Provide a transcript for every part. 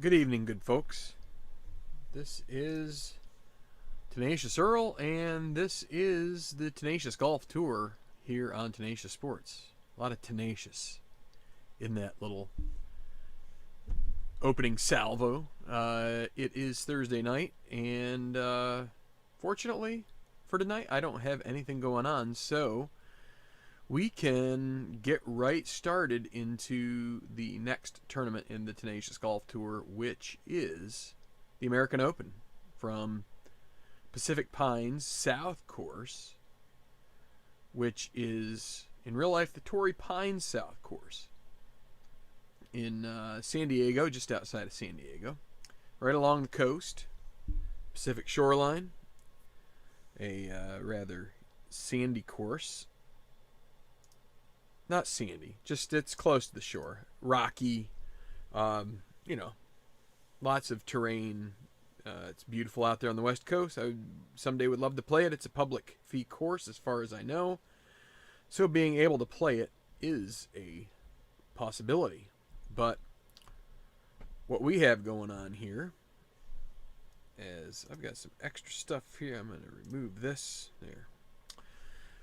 Good evening, good folks. This is Tenacious Earl, and this is the Tenacious Golf Tour here on Tenacious Sports. A lot of tenacious in that little opening salvo. It is Thursday night, and fortunately for tonight, I don't have anything going on, so we can get right started into the next tournament in the Tenacious Golf Tour, which is the American Open from Pacific Pines South Course, which is in real life the Torrey Pines South Course in San Diego, just outside of San Diego, right along the coast, Pacific shoreline, a rather sandy course. Not sandy, just it's close to the shore. Rocky, lots of terrain. It's beautiful out there on the West Coast. I someday would love to play it. It's a public fee course as far as I know. So being able to play it is a possibility. But what we have going on here is I've got some extra stuff here. I'm going to remove this. There.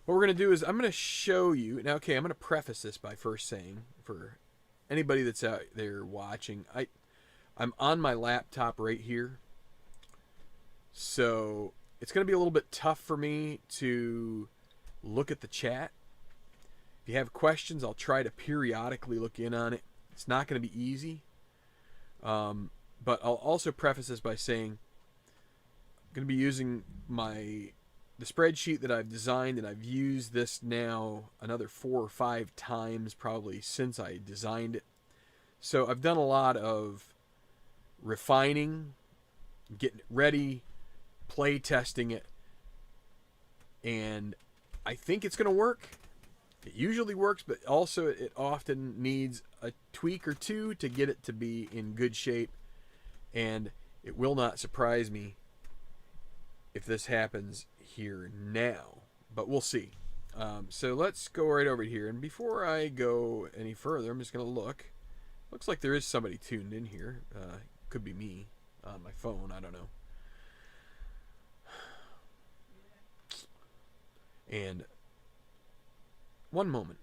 What we're going to do is I'm going to show you. Now, okay, I'm going to preface this by first saying, for anybody that's out there watching, I'm on my laptop right here. So it's going to be a little bit tough for me to look at the chat. If you have questions, I'll try to periodically look in on it. It's not going to be easy. But I'll also preface this by saying I'm going to be using the spreadsheet that I've designed, and I've used this now another 4 or 5 times probably since I designed it. So I've done a lot of refining, getting it ready, play testing it, and I think it's going to work. It usually works, but also it often needs a tweak or two to get it to be in good shape, and it will not surprise me if this happens here now, but we'll see. So let's go right over here, and before I go any further, I'm just going to look. Looks like there is somebody tuned in here. Could be me on my phone, I don't know. And one moment.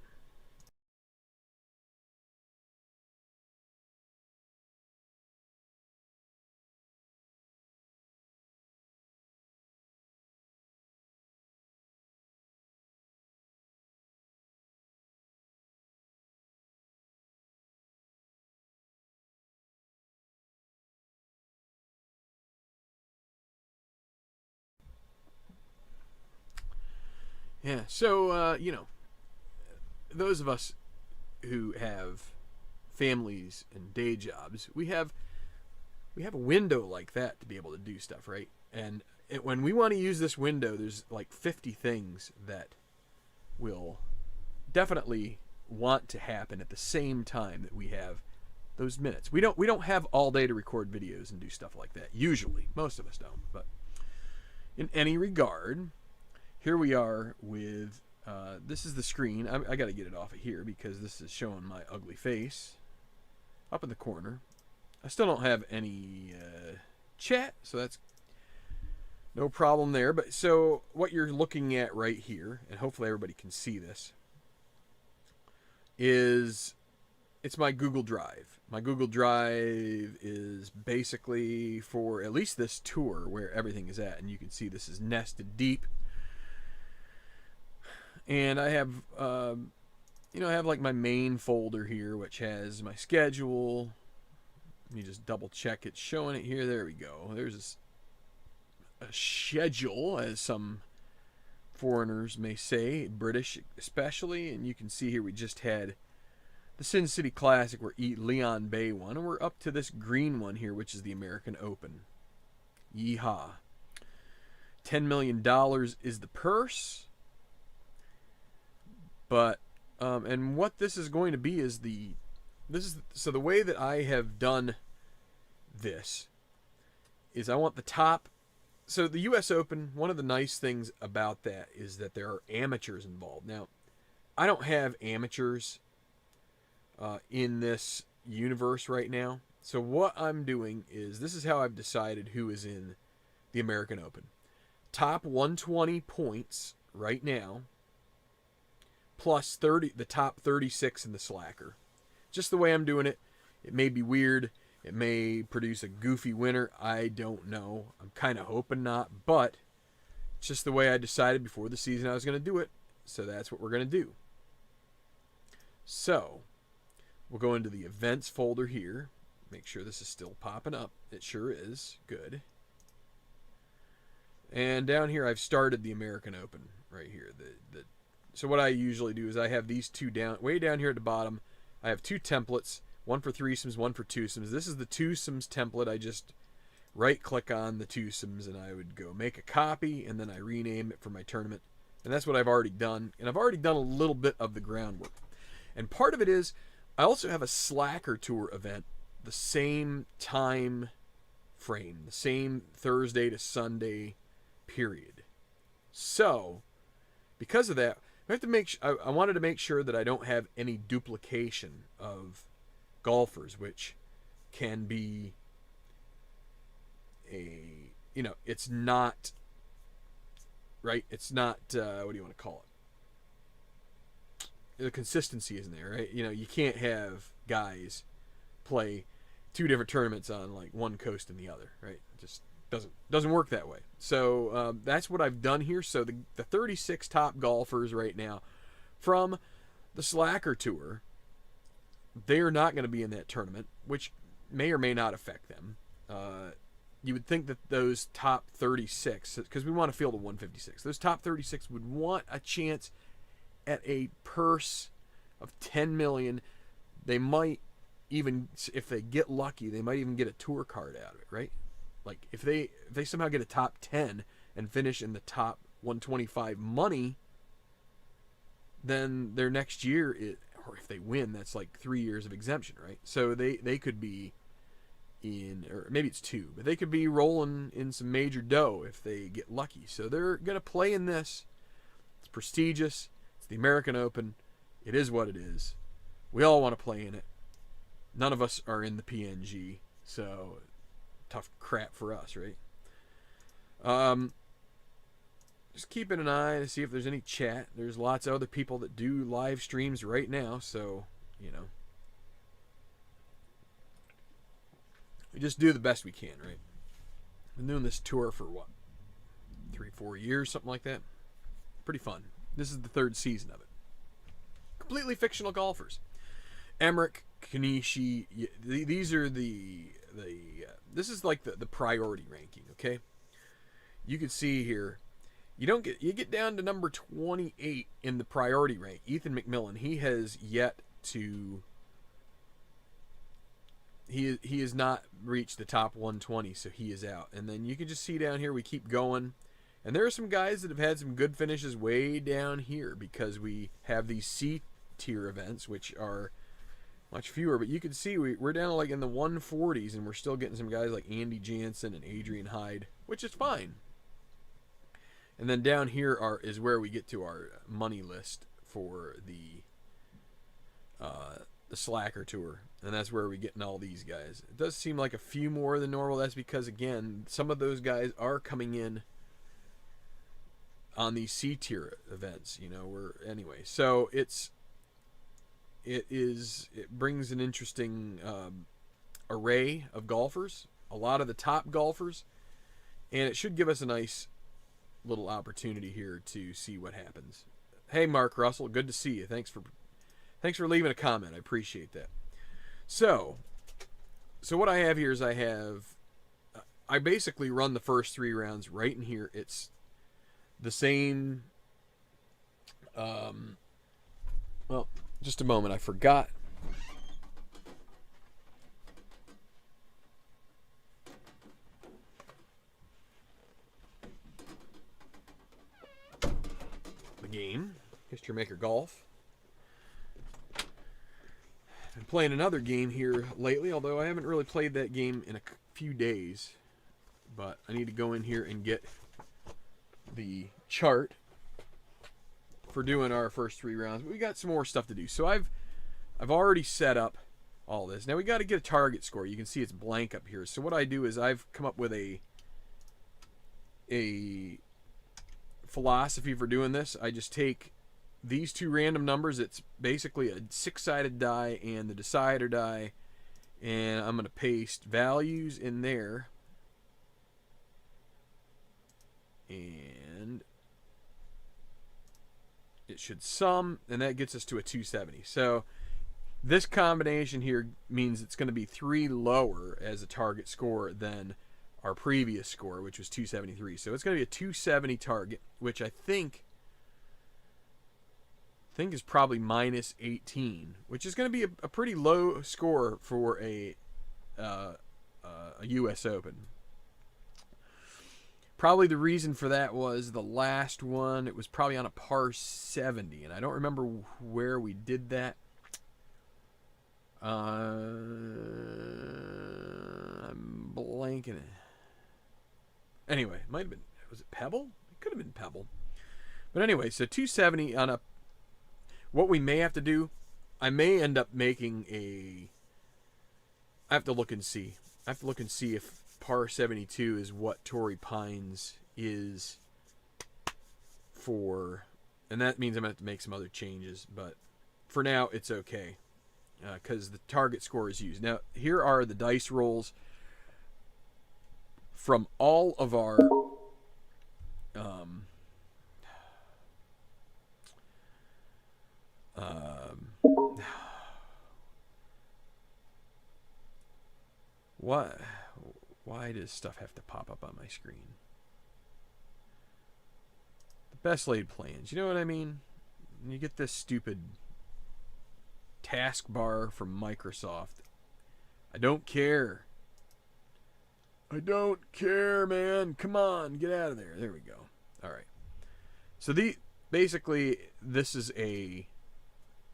Yeah, so, those of us who have families and day jobs, we have a window like that to be able to do stuff, right? And when we want to use this window, there's like 50 things that will definitely want to happen at the same time that we have those minutes. We don't have all day to record videos and do stuff like that. Usually, most of us don't. But in any regard, here we are with, this is the screen. I got to get it off of here because this is showing my ugly face up in the corner. I still don't have any chat, so that's no problem there. But so what you're looking at right here, and hopefully everybody can see this, is it's my Google Drive. My Google Drive is basically for at least this tour where everything is at, and you can see this is nested deep. And I have, I have like my main folder here, which has my schedule. Let me just double check it's showing it here. There we go. There's a schedule, as some foreigners may say, British especially. And you can see here we just had the Sin City Classic where Leon Bay won. And we're up to this green one here, which is the American Open. Yeehaw. $10 million is the purse. But, and what this is going to be is so the way that I have done this is I want the top. So the U.S. Open, one of the nice things about that is that there are amateurs involved. Now, I don't have amateurs in this universe right now. So what I'm doing is, this is how I've decided who is in the American Open. Top 120 points right now, plus 30, the top 36 in the slacker. Just the way I'm doing it. It may be weird. It may produce a goofy winner. I don't know. I'm kind of hoping not, but it's just the way I decided before the season I was going to do it. So that's what we're going to do. So we'll go into the events folder here. Make sure this is still popping up. It sure is. Good. And down here I've started the American Open right here. So what I usually do is I have these two down, way down here at the bottom. I have two templates, one for threesomes, one for twosomes. This is the twosomes template. I just right click on the twosomes and I would go make a copy, and then I rename it for my tournament. And that's what I've already done. And I've already done a little bit of the groundwork. And part of it is I also have a Slacker Tour event the same time frame, the same Thursday to Sunday period. So because of that, I have to make. I wanted to make sure that I don't have any duplication of golfers, which can be a, it's not right. It's not what do you want to call it? The consistency isn't there, right? You can't have guys play two different tournaments on like one coast and the other, right? It just doesn't work that way. So that's what I've done here. So the 36 top golfers right now from the Slacker Tour, they are not going to be in that tournament, which may or may not affect them. You would think that those top 36, because we want to field a 156, those top 36 would want a chance at a purse of 10 million. They might even, if they get lucky, they might even get a tour card out of it, right? Like if they somehow get a top 10 and finish in the top 125 money, then their next year, or if they win, that's like 3 years of exemption, right? So they could be in, or maybe it's 2, but they could be rolling in some major dough if they get lucky. So they're going to play in this. It's prestigious. It's the American Open. It is what it is. We all want to play in it. None of us are in the PNG, so tough crap for us, right? Just keeping an eye to see if there's any chat. There's lots of other people that do live streams right now, so we just do the best we can, right? Been doing this tour for what, 3-4 years, something like that. Pretty fun. This is the 3rd season of it. Completely fictional golfers. Emmerich, Kanishi, these are this is like the priority ranking, okay? You can see here, you get down to number 28 in the priority rank. Ethan McMillan, he has yet to, he has not reached the top 120, so he is out. And then you can just see down here, we keep going. And there are some guys that have had some good finishes way down here because we have these C-tier events, which are much fewer, but you can see we're down like in the 140s, and we're still getting some guys like Andy Jansen and Adrian Hyde, which is fine. And then down here is where we get to our money list for the Slacker Tour, and that's where we're getting all these guys. It does seem like a few more than normal. That's because, again, some of those guys are coming in on these C-tier events, anyway. So it brings an interesting array of golfers, a lot of the top golfers, and it should give us a nice little opportunity here to see what happens. Hey, Mark Russell, good to see you. Thanks for leaving a comment. I appreciate that. So what I have here is I basically run the first 3 rounds right in here. It's the same. Well, just a moment. I forgot. The game, History Maker Golf. I've been playing another game here lately, although I haven't really played that game in a few days. But I need to go in here and get the chart for doing our first 3 rounds. But we got some more stuff to do. So I've already set up all this. Now we got to get a target score. You can see it's blank up here. So what I do is I've come up with a philosophy for doing this. I just take these two random numbers. It's basically a 6-sided die and the decider die, and I'm going to paste values in there, and it should sum, and that gets us to a 270. So this combination here means it's going to be 3 lower as a target score than our previous score, which was 273. So it's going to be a 270 target, which I think is probably minus 18, which is going to be a pretty low score for a U.S. Open. Probably the reason for that was the last one, it was probably on a par 70, and I don't remember where we did that. I'm blanking it. Anyway, it might have been, was it Pebble? It could have been Pebble. But anyway, so 270 on a, what we may have to do, I may end up making a, I have to look and see. I have to look and see if par 72 is what Torrey Pines is for, and that means I'm going to have to make some other changes, but for now it's okay. Because the target score is used. Now, here are the dice rolls from all of our what? Why does stuff have to pop up on my screen? The best laid plans. You know what I mean? You get this stupid taskbar from Microsoft. I don't care. I don't care, man. Come on, get out of there. There we go. All right. So basically this is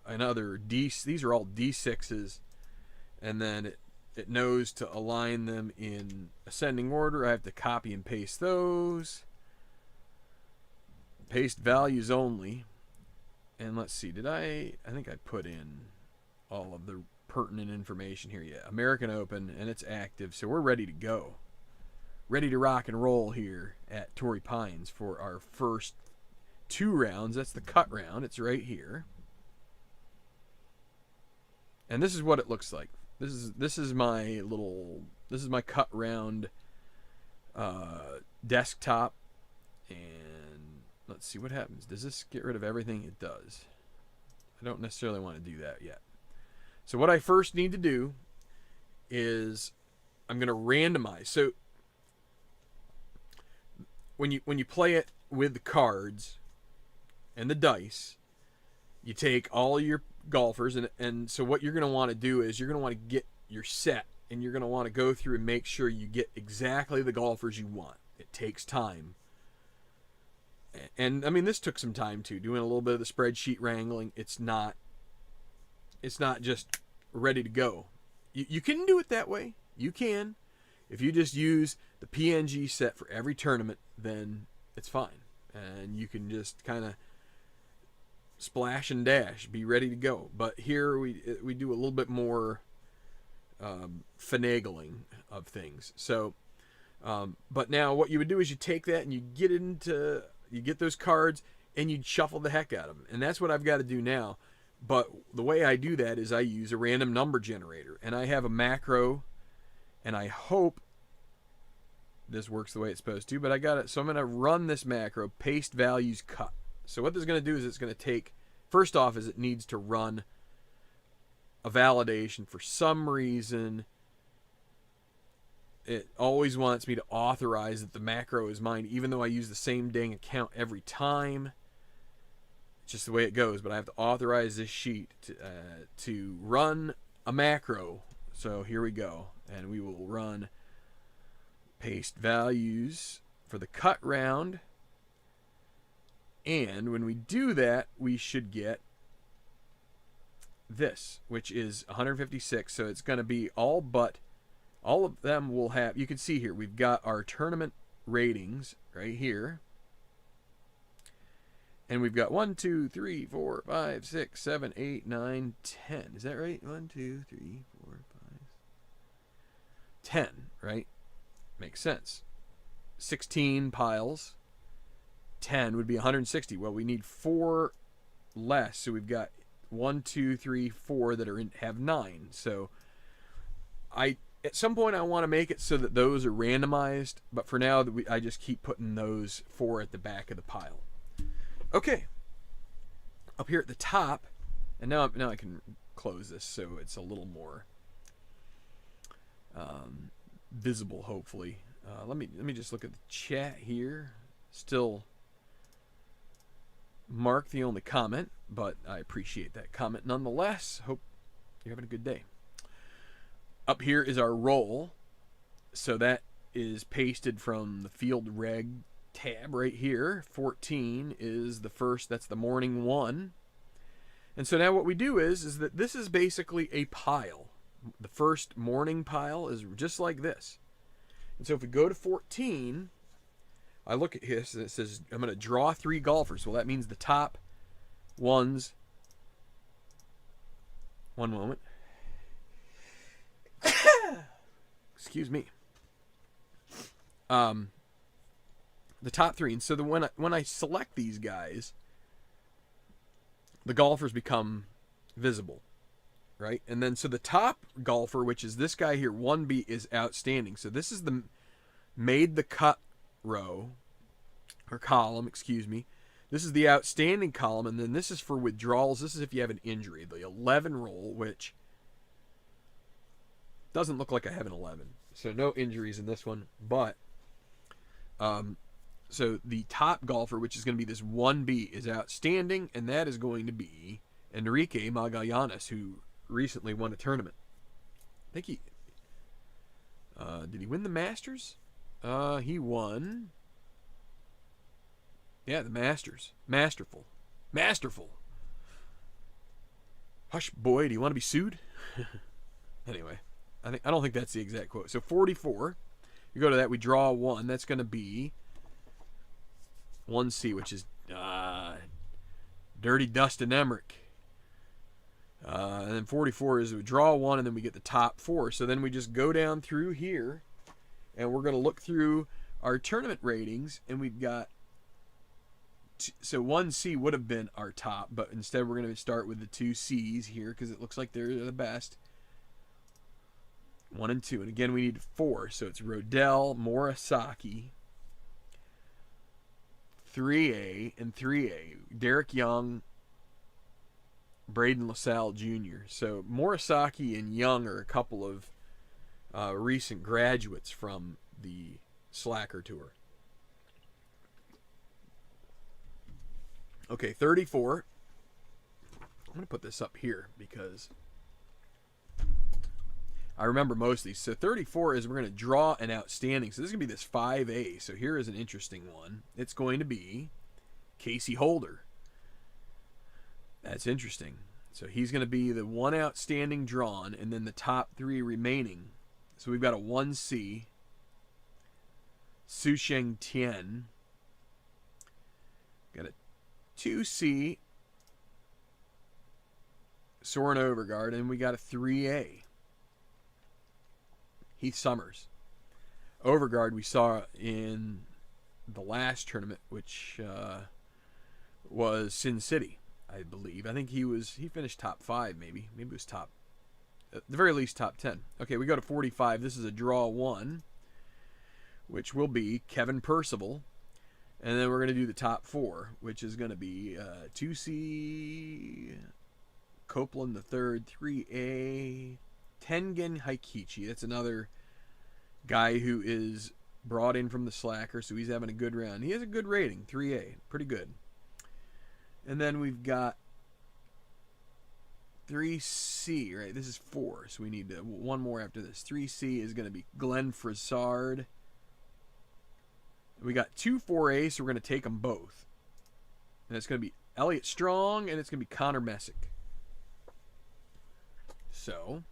another D. These are all D6s, and then it knows to align them in ascending order. I have to copy and paste those. Paste values only. And let's see, I think I put in all of the pertinent information here. Yeah, American Open, and it's active, so we're ready to go. Ready to rock and roll here at Torrey Pines for our first 2 rounds. That's the cut round. It's right here. And this is what it looks like. This is my cut round desktop. And let's see what happens. Does this get rid of everything? It does. I don't necessarily want to do that yet. So what I first need to do is I'm going to randomize. So when you play it with the cards and the dice, you take all your golfers, and so what you're going to want to do is you're going to want to get your set, and you're going to want to go through and make sure you get exactly the golfers you want. It takes time. And I mean, this took some time too, doing a little bit of the spreadsheet wrangling. It's not just ready to go. You can do it that way. You can. If you just use the PNG set for every tournament, then it's fine. And you can just kind of splash and dash, be ready to go. But here we do a little bit more finagling of things. So, but now what you would do is you take that and you get those cards and you'd shuffle the heck out of them. And that's what I've got to do now. But the way I do that is I use a random number generator. And I have a macro, and I hope this works the way it's supposed to. But I got it. So I'm going to run this macro, paste values cut. So what this is going to do is it's going to take, first off, is it needs to run a validation. For some reason, it always wants me to authorize that the macro is mine, even though I use the same dang account every time. It's just the way it goes, but I have to authorize this sheet to run a macro. So here we go, and we will run paste values for the cut round. And when we do that, we should get this, which is 156. So it's going to be all of them will have, you can see here, we've got our tournament ratings right here. And we've got 1, 2, 3, 4, 5, 6, 7, 8, 9, 10. Is that right? 1, 2, 3, 4, 5, 10, right? Makes sense. 16 piles. 10 would be 160. Well, we need 4 less. So we've got 1, 2, 3, 4 that are have 9. So at some point I want to make it so that those are randomized. But for now, I just keep putting those 4 at the back of the pile. Okay, up here at the top, and now I can close this so it's a little more visible. Hopefully, let me just look at the chat here. Still, Mark the only comment, but I appreciate that comment nonetheless. Hope you're having a good day. Up here is our roll, so that is pasted from the field reg tab right here. 14 is the first, that's the morning one. And so now what we do is that this is basically a pile. The first morning pile is just like this. And so if we go to 14, I look at this and it says I'm going to draw 3 golfers. Well, that means the top ones. One moment. Excuse me. The top 3, and so when I select these guys, the golfers become visible, right? And then so the top golfer, which is this guy here, 1B, is outstanding. So this is the made the cut row or column, excuse me. This is the outstanding column, and then this is for withdrawals. This is if you have an injury. The 11 roll, which doesn't look like I have an 11, so no injuries in this one, but so the top golfer, which is going to be this 1B, is outstanding, and that is going to be Enrique Magallanes, who recently won a tournament. I think he... did he win the Masters? He won... Yeah, the Masters. Masterful. Hush, boy, do you want to be sued? Anyway, I don't think that's the exact quote. So 44, you go to that, we draw 1. That's going to be 1C, which is Dirty Dustin Emmerich. And then 44 is we draw 1, and then we get the top 4. So then we just go down through here, and we're going to look through our tournament ratings, and we've got... So 1C would have been our top, but instead we're going to start with the 2 C's here because it looks like they're the best. 1 and 2. And again, we need 4. So it's Rodell, Morisaki, 3A, and 3A. Derek Young, Braden LaSalle Jr. So Morisaki and Young are a couple of recent graduates from the Slacker Tour. Okay, 34. I'm going to put this up here because I remember most of these. So 34 is we're going to draw an outstanding. So this is going to be this 5A. So here is an interesting one. It's going to be Casey Holder. That's interesting. So he's going to be the one outstanding drawn, and then the top 3 remaining. So we've got a 1C, Su Sheng Tian. Got a 2C, Soren Overgaard, and we got a 3A, Heath Summers. Overgaard we saw in the last tournament, which was Sin City, I believe. I think he finished top 5, maybe it was top, at the very least top 10. Okay, we go to 45. This is a draw 1, which will be Kevin Percival. And then we're going to do the top 4, which is going to be 2C, Copeland the 3rd, 3A, Tengen Haikichi. That's another guy who is brought in from the Slacker, so he's having a good round. He has a good rating, 3A, pretty good. And then we've got 3C, right? This is 4, so we need one more after this. 3C is going to be Glenn Frassard. We got 2 4A, so we're going to take them both. And it's going to be Elliot Strong, and it's going to be Connor Messick. So,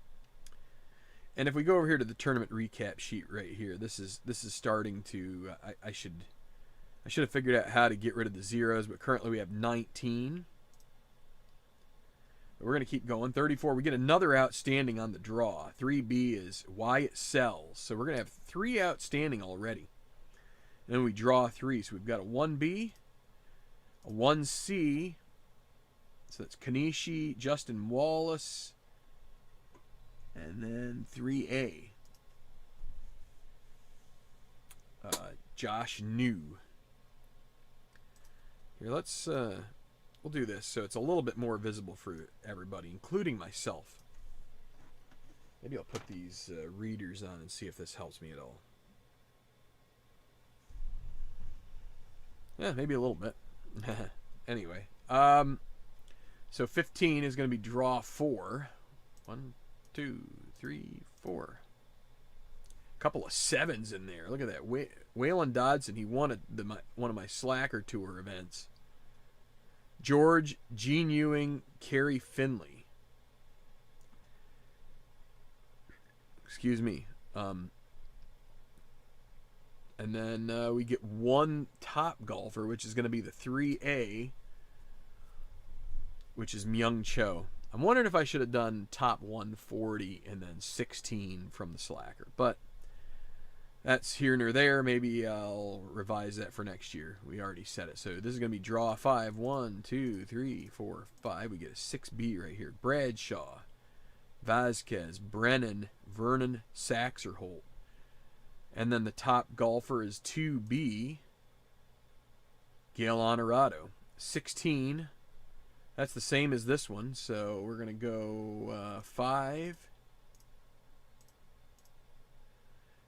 and if we go over here to the tournament recap sheet right here, this is starting to, I should I should have figured out how to get rid of the zeros, but currently we have 19. We're going to keep going. 34, we get another outstanding on the draw. 3B is why it sells. So we're going to have 3 outstanding already. And then we draw 3. So we've got a 1B, a 1C. So that's Kanishi, Justin Wallace, and then 3A. Josh New. Here, let's we'll do this so it's a little bit more visible for everybody, including myself. Maybe I'll put these readers on and see if this helps me at all. Yeah, maybe a little bit. Anyway, so 15 is going to be draw 4. 1, 2, 3, 4. Couple of 7s in there. Look at that. Waylon Dodson, he won at one of my Slacker Tour events. George, Gene Ewing, Kerry Finley. Excuse me. And then we get one top golfer, which is going to be the 3A, which is Myung Cho. I'm wondering if I should have done top 140 and then 16 from the Slacker. But that's here nor there. Maybe I'll revise that for next year. We already said it. So this is going to be draw 5. 1, 2, 3, 4, 5. We get a 6B right here. Bradshaw, Vasquez, Brennan, Vernon, Saxerholt. And then the top golfer is 2B, Gail Honorado. 16. That's the same as this one. So we're going to go 5.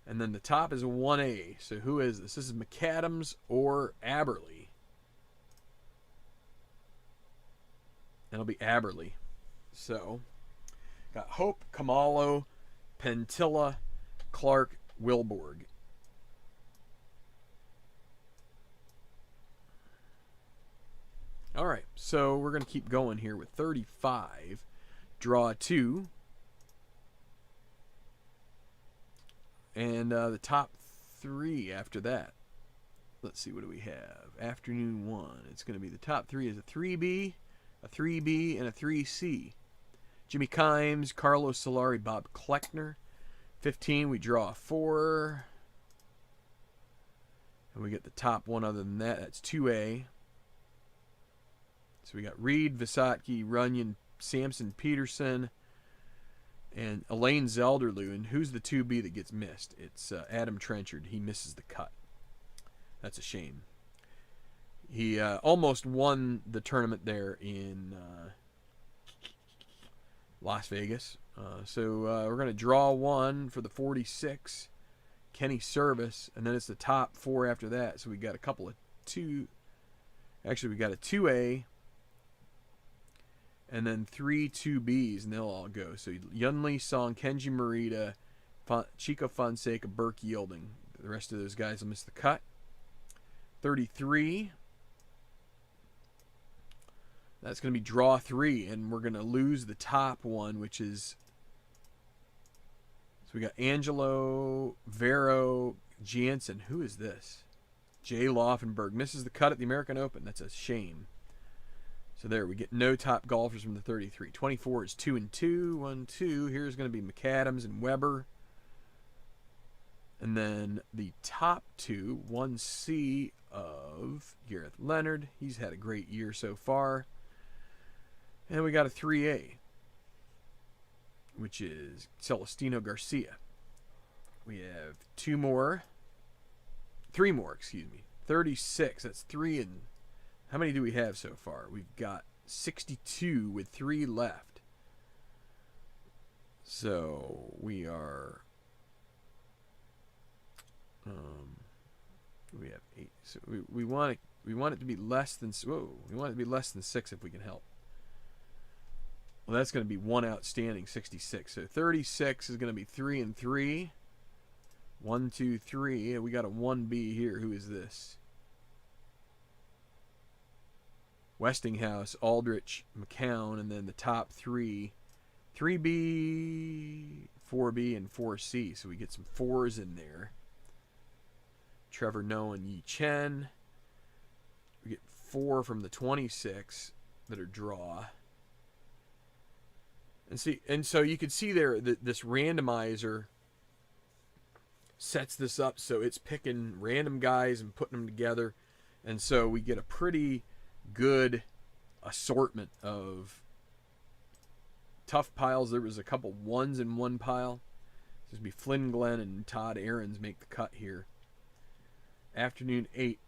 And then the top is a 1A. So who is this? This is McAdams or Aberley. It'll be Aberley. So, got Hope, Kamalo, Pentilla, Clark, Wilborg. All right, so we're going to keep going here with 35. Draw 2. And the top 3 after that. Let's see, what do we have? Afternoon 1. It's going to be the top 3 is a 3B, a 3B, and a 3C. Jimmy Kimes, Carlos Solari, Bob Kleckner. 15, we draw 4. And we get the top one other than that. That's 2A. So we got Reed, Visotky, Runyon, Sampson, Peterson, and Elaine Zelderloo. And who's the 2B that gets missed? It's Adam Trenchard. He misses the cut. That's a shame. He almost won the tournament there in Las Vegas. So we're going to draw 1 for the 46. Kenny Service. And then it's the top 4 after that. So we got a couple of 2. Actually, we got a 2A. And then 3 2Bs, and they'll all go. So Yunli Song, Kenji Morita, Chico Fonseca, Burke Yielding. The rest of those guys will miss the cut. 33. That's going to be draw 3, and we're going to lose the top one, which is... So we got Angelo, Vero, Jansen. Who is this? Jay Laufenberg misses the cut at the American Open. That's a shame. So there, we get no top golfers from the 33. 24 is 2 and 2. 1, 2. Here's going to be McAdams and Weber. And then the top 2, 1C of Gareth Leonard. He's had a great year so far. And we got a 3A, which is Celestino Garcia. We have 3 more, excuse me. 36, that's 3 and... How many do we have so far? We've got 62 with 3 left. So we are... we have 8. So we want it to be less than... Whoa, we want it to be less than 6 if we can help. Well, that's going to be 1 outstanding, 66. So 36 is going to be 3 and 3. 1, 2, 3. And we got a 1B here. Who is this? Westinghouse, Aldrich, McCown, and then the top 3. 3B, 4B, and 4C. So we get some 4s in there. Trevor Noah and Yi Chen. 4 from the 26 that are draw. And so you can see there that this randomizer sets this up so it's picking random guys and putting them together, and so we get a pretty good assortment of tough piles. There was a couple ones in one pile. This would be Flynn Glenn and Todd Ahrens make the cut here. Afternoon 8,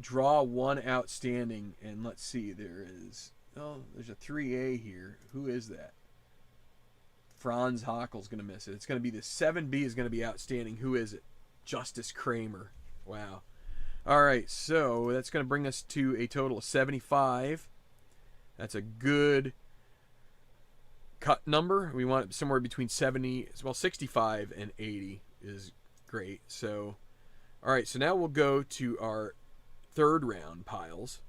draw 1 outstanding, and let's see, there's a 3A here. Who is that? Franz Hockel's going to miss it. It's going to be the 7B is going to be outstanding. Who is it? Justice Kramer. Wow. All right, so that's going to bring us to a total of 75. That's a good cut number. We want it somewhere between 65 and 80 is great. So, all right, so now we'll go to our third round piles.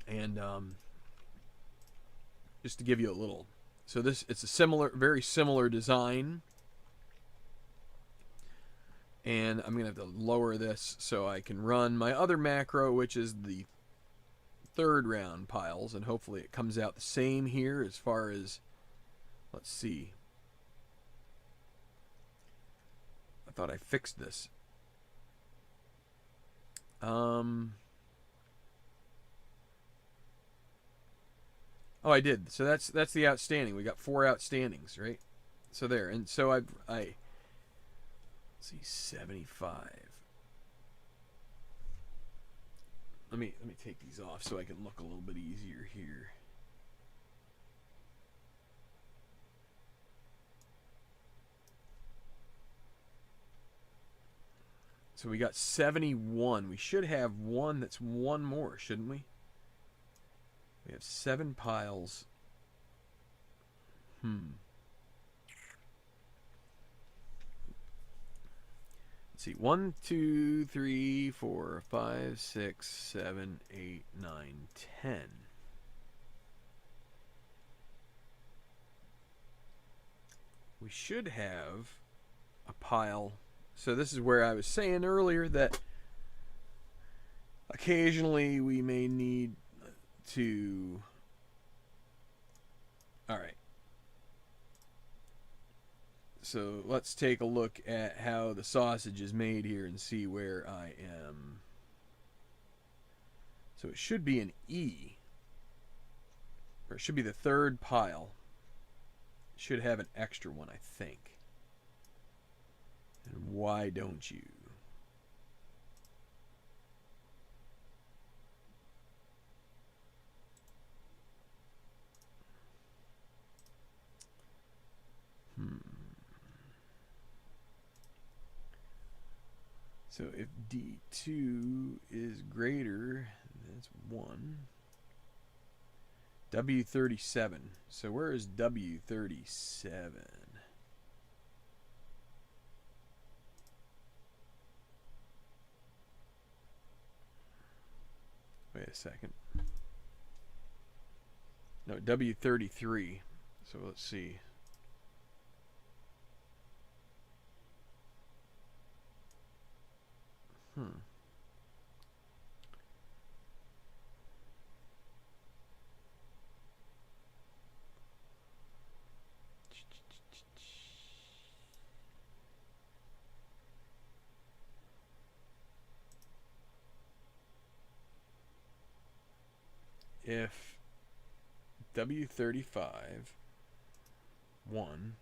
And just to give you a little, so it's a very similar design. And I'm going to have to lower this so I can run my other macro, which is the third round piles, and hopefully it comes out the same here as far as, let's see. I thought I fixed this. Oh, I did. So that's the outstanding. We got 4 outstandings, right? So there. And so I let's see, 75. Let me take these off so I can look a little bit easier here. So we got 71. We should have one that's one more, shouldn't we? We have 7 piles. Let's see. 1, 2, 3, 4, 5, 6, 7, 8, 9, 10. We should have a pile. So this is where I was saying earlier that occasionally we may need to... Alright. So let's take a look at how the sausage is made here and see where I am. So it should be an E. Or it should be the third pile. It should have an extra one, I think. And why don't you? So if D2 is greater, that's 1. W37. So where is W37? Wait a second. No, W33. So let's see. If W35 1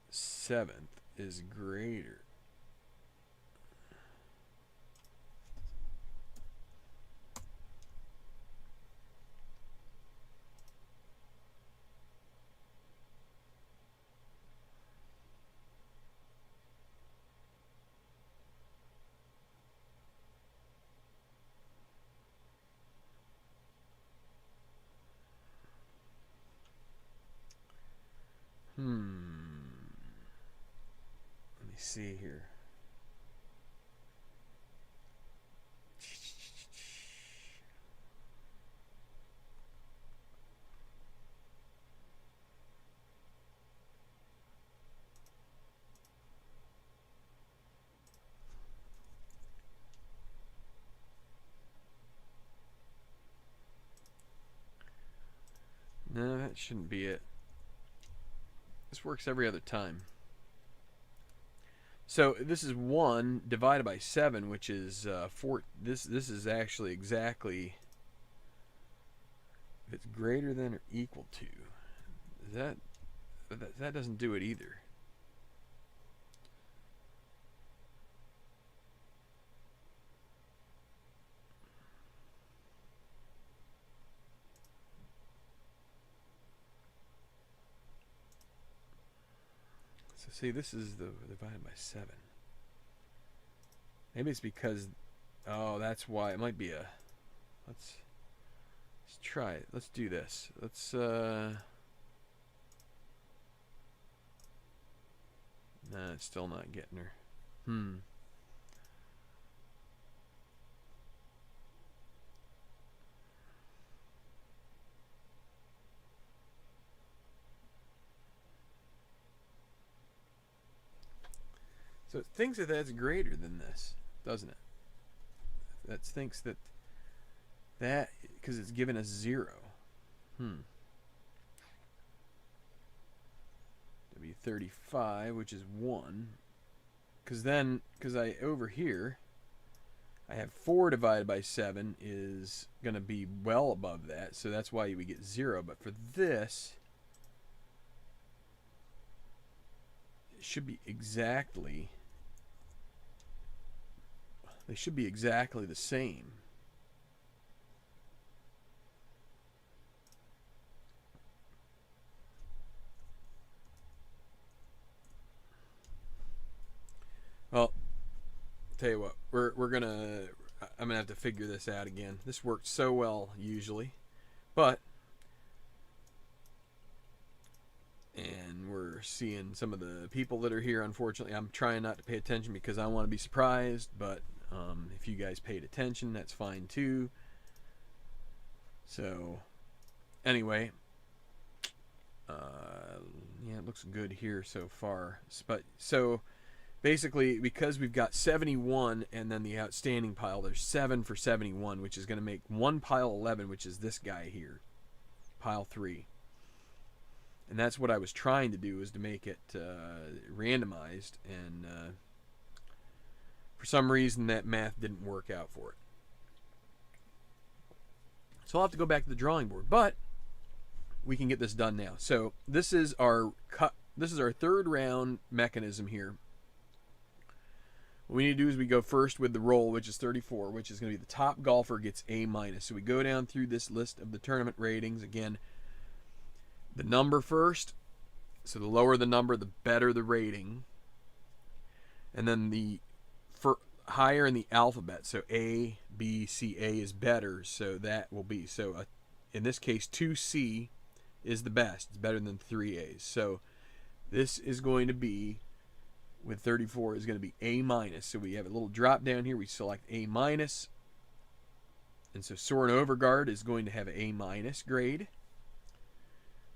7th is greater, let me see here. That shouldn't be it. This works every other time. So this is 1 divided by 7, which is 4. This is actually exactly, if it's greater than or equal to. That doesn't do it either. So see, this is the divided by 7. Maybe it's because, oh, that's why. It might be a, let's try it. Let's do this. Let's nah, it's still not getting her. So it thinks that that's greater than this, doesn't it? That thinks that because it's given us 0. W35, which is 1. Because I over here, I have 4 divided by 7 is going to be well above that, so that's why we get 0. But for this, it should be exactly. They should be exactly the same. Well, tell you what, I'm gonna have to figure this out again. This worked so well usually, but and we're seeing some of the people that are here. Unfortunately, I'm trying not to pay attention because I want to be surprised, but if you guys paid attention, that's fine too. So anyway, yeah, it looks good here so far. But so basically, because we've got 71 and then the outstanding pile, there's 7 for 71, which is going to make one pile 11, which is this guy here, pile 3. And that's what I was trying to do, is to make it randomized, and for some reason that math didn't work out for it. So I'll have to go back to the drawing board, but we can get this done now. So this is our third round mechanism here. What we need to do is we go first with the roll, which is 34, which is going to be the top golfer gets A-. So we go down through this list of the tournament ratings. Again, the number first. So the lower the number, the better the rating. And then the higher in the alphabet. So A, B, C, A is better. So that will be, so in this case, 2C is the best. It's better than 3A's. So this is going to be, with 34, is going to be A-. So we have a little drop down here. We select A-. And so Soren Overgaard is going to have an A- grade.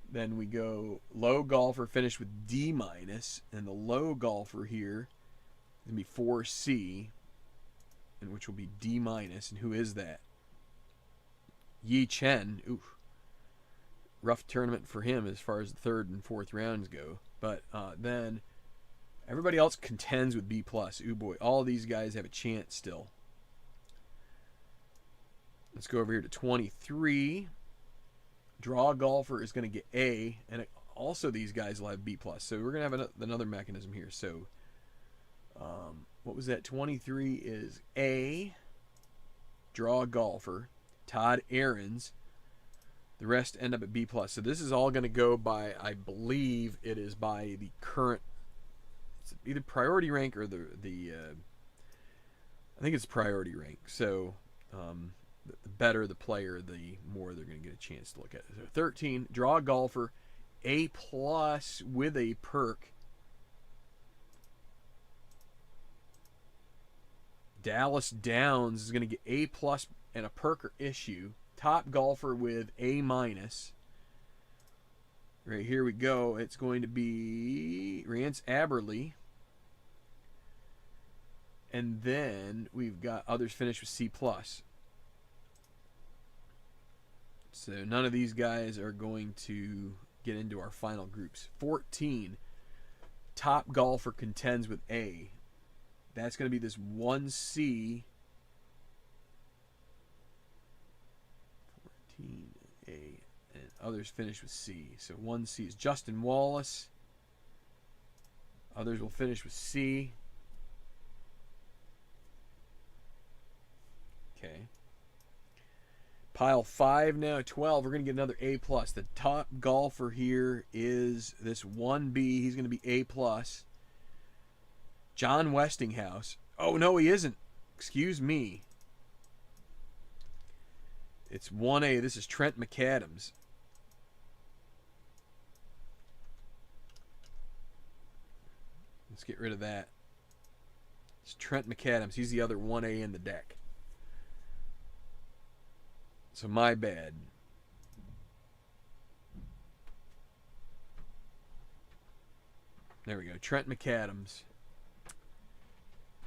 Then we go low golfer, finish with D-. And the low golfer here is going to be 4C, and which will be D-. And who is that? Yi Chen. Ooh. Rough tournament for him as far as the third and fourth rounds go. But then everybody else contends with B+. Ooh boy, all these guys have a chance still. Let's go over here to 23. Draw golfer is going to get A, and also these guys will have B+. So we're going to have another mechanism here. So what was that? 23 is A. Draw golfer. Todd Ahrens. The rest end up at B+. So this is all going to go by, I believe it is by the current, it's either priority rank or the I think it's priority rank. So the better the player, the more they're going to get a chance to look at it. So 13, draw golfer, A+ with a perk. Dallas Downs is going to get A+ and a perk or issue. Top golfer with A-. Right here we go. It's going to be Rance Aberley. And then we've got others finished with C+. So none of these guys are going to get into our final groups. 14, top golfer contends with A. That's going to be this 1C. 14A, and others finish with C. So 1C is Justin Wallace. Others will finish with C. Okay. Pile 5 now, 12. We're going to get another A+. The top golfer here is this 1B. He's going to be A+. John Westinghouse. Oh, no, he isn't. Excuse me. It's 1A. This is Trent McAdams. Let's get rid of that. It's Trent McAdams. He's the other 1A in the deck. So my bad. There we go. Trent McAdams.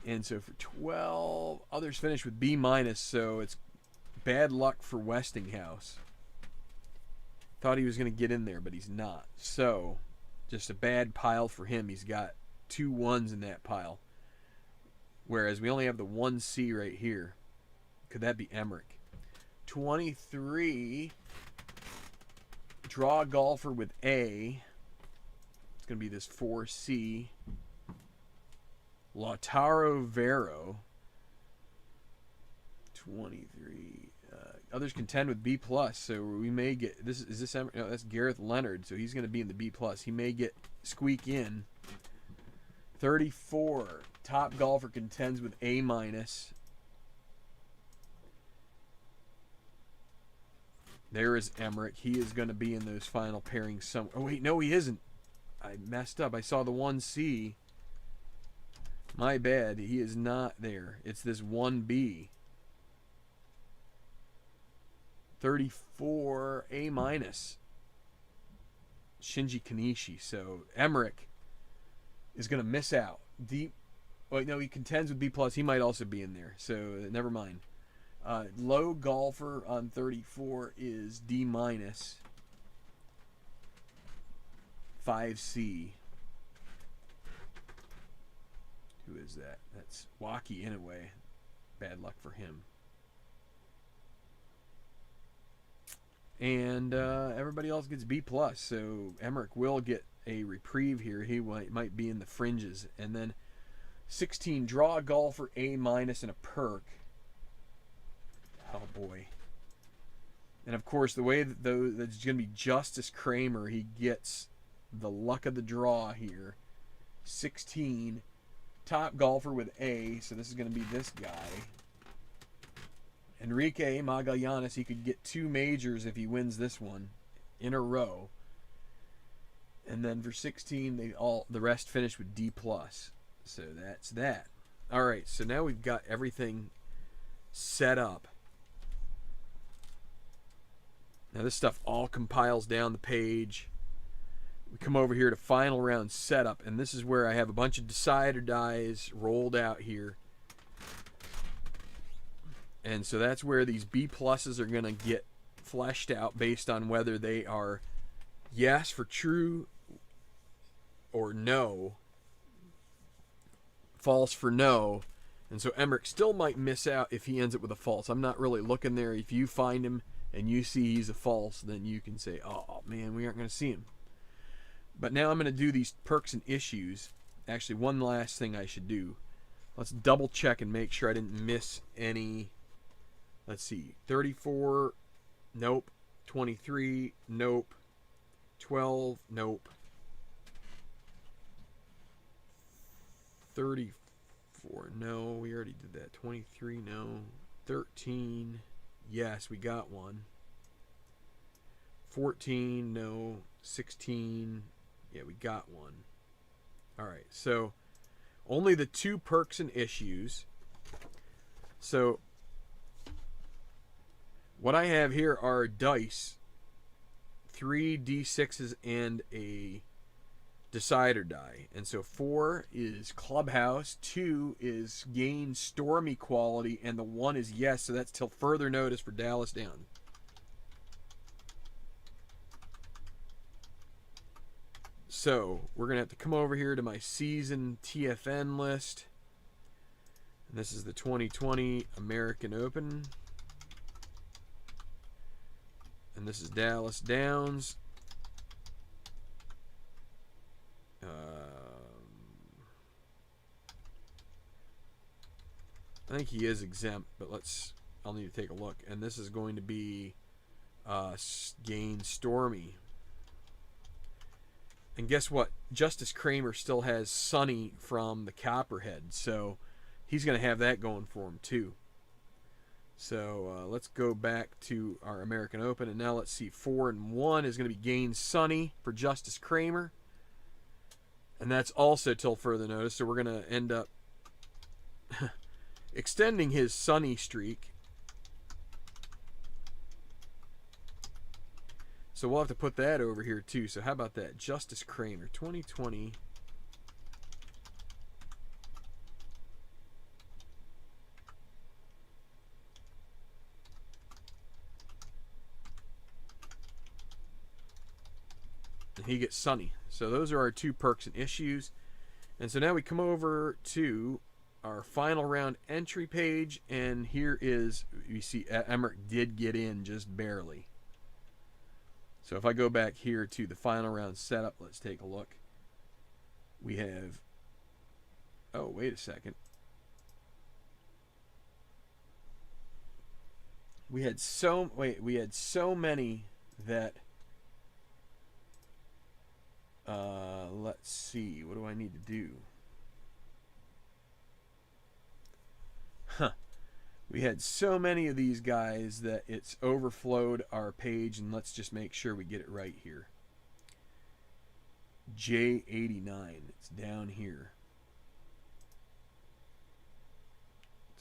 And so for 12, others finish with B-, so it's bad luck for Westinghouse. Thought he was going to get in there, but he's not. So just a bad pile for him. He's got 2 1s in that pile. Whereas we only have the 1C right here. Could that be Emmerich? 23, draw golfer with A. It's going to be this 4C. Lautaro Vero. 23. Others contend with B+, so we may get this. Is this? No, that's Gareth Leonard, so he's going to be in the B+. He may get squeak in. 34. Top golfer contends with A-. There is Emmerich. He is going to be in those final pairings somewhere. Oh, wait, no, he isn't. I messed up. I saw the 1C. My bad. He is not there. It's this 1B. 34, A-. Shinji Kanishi. So Emmerich is going to miss out. Deep. Wait, no, he contends with B+. He might also be in there. So never mind. Low golfer on 34 is D-. 5C. Who is that? That's Waukee Inoue. Bad luck for him. And everybody else gets B+. So Emmerich will get a reprieve here. He might be in the fringes. And then 16, draw golfer A- and a perk. Oh boy. And of course, the way that that's going to be Justice Kramer. He gets the luck of the draw here. 16, top golfer with A. So this is going to be this guy. Enrique Magallanes. He could get 2 majors if he wins this one in a row. And then for 16, the rest finish with D+. So that's that. All right. So now we've got everything set up. Now this stuff all compiles down the page. We come over here to final round setup, and this is where I have a bunch of decider dies rolled out here. And so that's where these B+ are going to get fleshed out based on whether they are yes for true or no, false for no. And so Emmerich still might miss out if he ends up with a false. I'm not really looking there. If you find him and you see he's a false, then you can say, oh man, we aren't going to see him. But now I'm going to do these perks and issues. Actually, one last thing I should do. Let's double check and make sure I didn't miss any. Let's see. 34, nope. 23, nope. 12, nope. 34, no. We already did that. 23, no. 13, yes, we got one. 14, no. 16, yeah, we got one. All right, so only the 2 perks and issues. So what I have here are dice, 3 D6s and a decider die. And so 4 is clubhouse, 2 is gain storm equality, and the 1 is yes. So that's till further notice for Dallas down. So we're going to have to come over here to my season TFN list. And this is the 2020 American Open. And this is Dallas Downs. I think he is exempt, but I'll need to take a look. And this is going to be Gain Stormy. And guess what? Justice Kramer still has Sonny from the Copperhead, so he's going to have that going for him too. So let's go back to our American Open, and now let's see. 4 and 1 is going to be Gain Sonny for Justice Kramer, and that's also till further notice. So we're going to end up extending his Sonny streak. So we'll have to put that over here too. So how about that? Justice Kramer, 2020. And he gets Sonny. So those are our 2 perks and issues. And so now we come over to our final round entry page, and here is, you see Emmerich did get in just barely. So if I go back here to the final round setup, let's take a look. We have, oh, wait a second. We had so many that, let's see, what do I need to do? We had so many of these guys that it's overflowed our page, and let's just make sure we get it right here. J89, it's down here.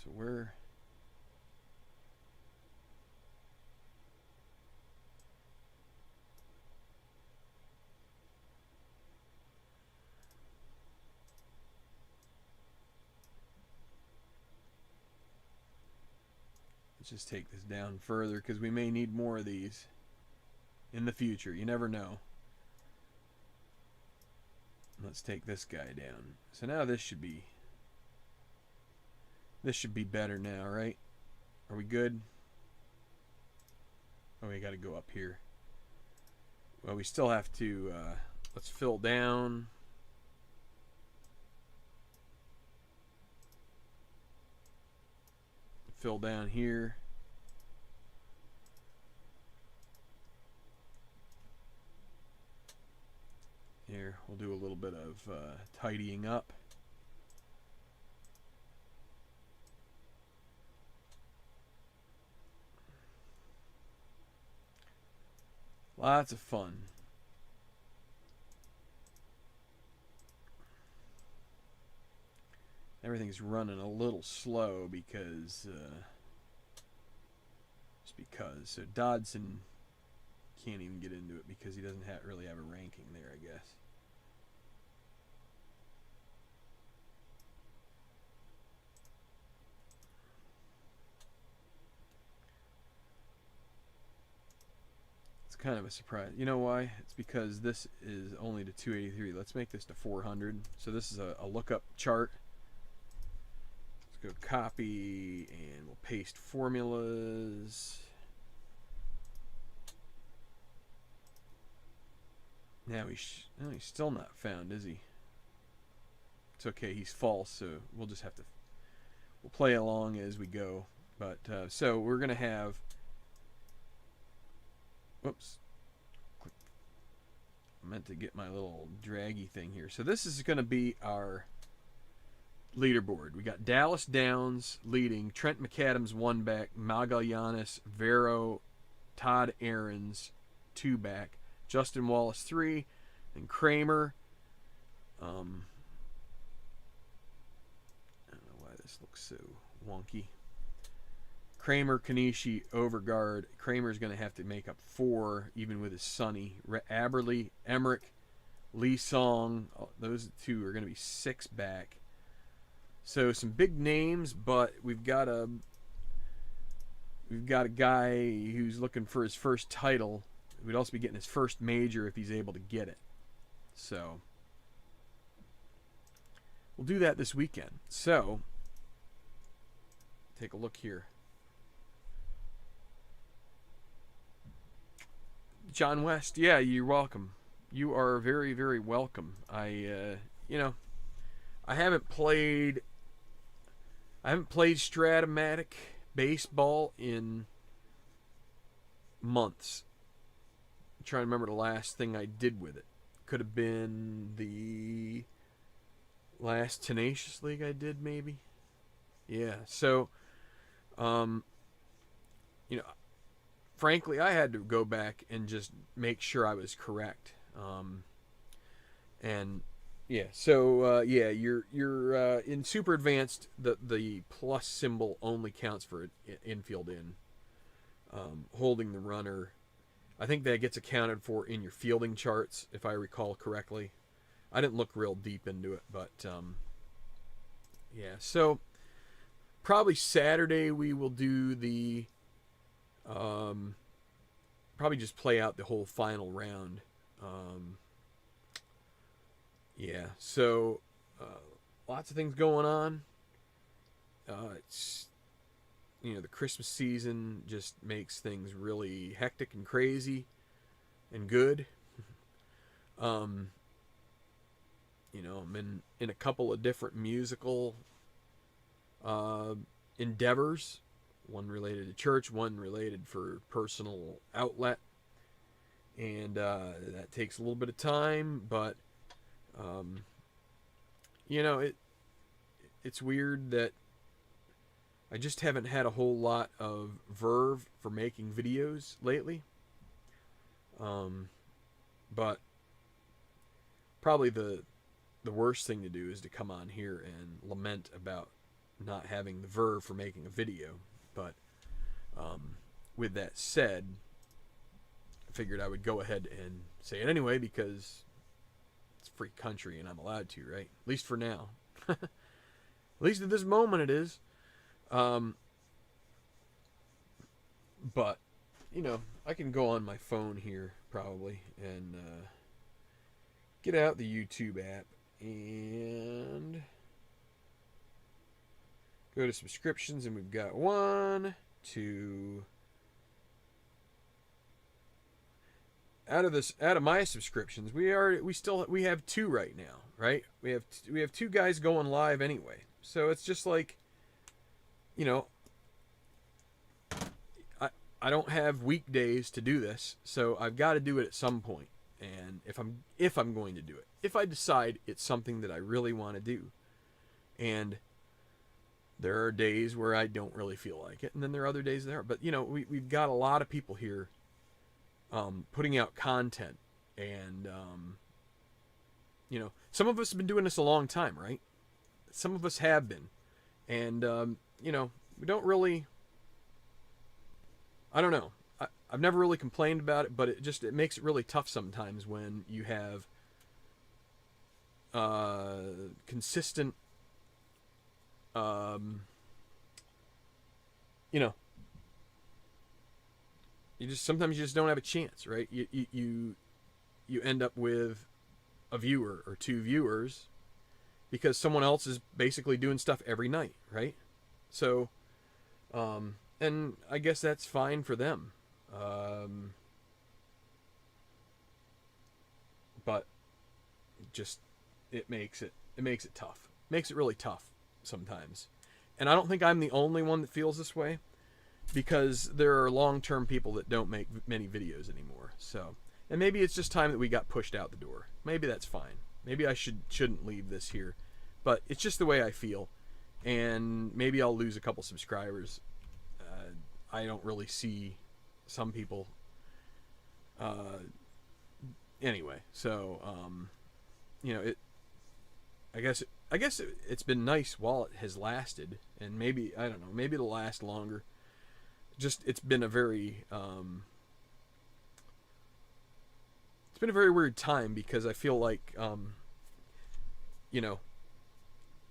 So where? Let's just take this down further because we may need more of these in the future. You never know. Let's take this guy down. So now this should be better now, right? Are we good? Oh, we got to go up here. Well, we still have to let's fill down. Fill down here. Here, we'll do a little bit of tidying up. Lots of fun. Everything's running a little slow because just because. So Dodson can't even get into it because he doesn't really have a ranking there, I guess. It's kind of a surprise. You know why? It's because this is only to 283. Let's make this to 400. So this is a lookup chart. Go copy, and we'll paste formulas. Now he's still not found, is he? It's okay, he's false, so we'll just have to, we'll play along as we go. But so we're gonna have, whoops, I meant to get my little draggy thing here. So this is gonna be our leaderboard. We got Dallas Downs leading, Trent McAdams 1 back, Magallanes, Vero, Todd Ahrens 2 back, Justin Wallace 3, and Kramer. I don't know why this looks so wonky. Kramer, Kanishi, Overgaard. Kramer's going to have to make up 4, even with his Sonny. Aberle, Emmerich, Lee Song. Those 2 are going to be 6 back. So some big names, but we've got a guy who's looking for his first title. We'd also be getting his first major if he's able to get it. So we'll do that this weekend. So take a look here. John West, yeah, you're welcome. You are very, very welcome. I haven't played Stratomatic baseball in months. I'm trying to remember the last thing I did with it. Could have been the last Tenacious League I did, maybe. Yeah. So, frankly, I had to go back and just make sure I was correct. And yeah, so you're in Super Advanced. The plus symbol only counts for infield in. Holding the runner, I think that gets accounted for in your fielding charts, if I recall correctly. I didn't look real deep into it, but yeah. So probably Saturday we will do the probably just play out the whole final round. Yeah, so lots of things going on. It's the Christmas season just makes things really hectic and crazy and good. I'm in a couple of different musical endeavors. One related to church, one related for personal outlet. And that takes a little bit of time, but it's weird that I just haven't had a whole lot of verve for making videos lately. But probably the worst thing to do is to come on here and lament about not having the verve for making a video. But with that said, I figured I would go ahead and say it anyway because it's a free country and I'm allowed to, right? At least for now. At least at this moment it is. But, I can go on my phone here probably and get out the YouTube app and go to subscriptions, and we've got 1, 2. Out of my subscriptions, we have 2 right now, right? We have 2 guys going live anyway. So it's just like, I don't have weekdays to do this, so I've got to do it at some point. And if I'm going to do it, if I decide it's something that I really want to do, and there are days where I don't really feel like it, and then there are other days there. But we've got a lot of people here putting out content, and some of us have been doing this a long time, right? Some of us have been, and we don't really. I don't know. I've never really complained about it, but it makes it really tough sometimes when you have consistent, sometimes you just don't have a chance, right? You end up with a viewer or 2 viewers because someone else is basically doing stuff every night, right? So, and I guess that's fine for them. But just it makes it tough. It makes it really tough sometimes. And I don't think I'm the only one that feels this way, because there are long-term people that don't make many videos anymore. So, and maybe it's just time that we got pushed out the door. Maybe that's fine. Maybe I shouldn't leave this here. But it's just the way I feel. And maybe I'll lose a couple subscribers. I don't really see some people. Anyway, so I guess it's been nice while it has lasted, and maybe I don't know, maybe it'll last longer. Just it's been a very weird time, because I feel like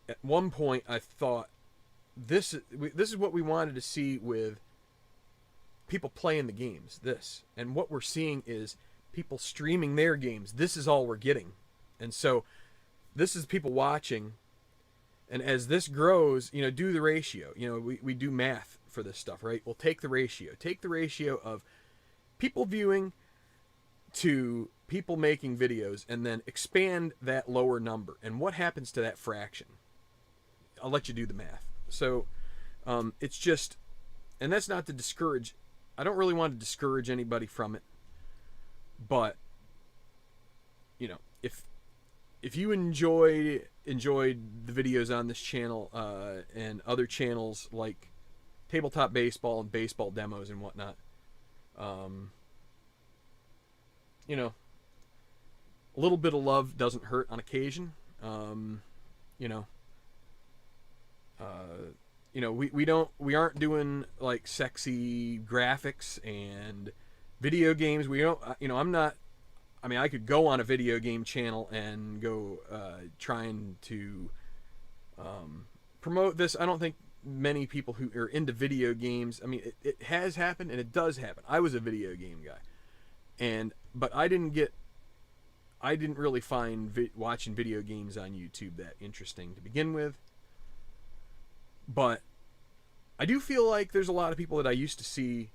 at one point I thought this is what we wanted to see with people playing the games, and what we're seeing is people streaming their games. This is all we're getting. And so this is people watching, and as this grows, do the ratio. We do math for this stuff, right? We'll take the ratio. Take the ratio of people viewing to people making videos, and then expand that lower number. And what happens to that fraction? I'll let you do the math. So it's just, and that's not to discourage. I don't really want to discourage anybody from it, but if you enjoyed the videos on this channel and other channels like Tabletop Baseball and baseball demos and whatnot, a little bit of love doesn't hurt on occasion. We aren't doing like sexy graphics and video games. We don't, I'm not. I mean, I could go on a video game channel and go trying to promote this. I don't think many people who are into video games. I mean, it has happened and it does happen. I was a video game guy, but I didn't really find watching video games on YouTube that interesting to begin with. But I do feel like there's a lot of people that I used to see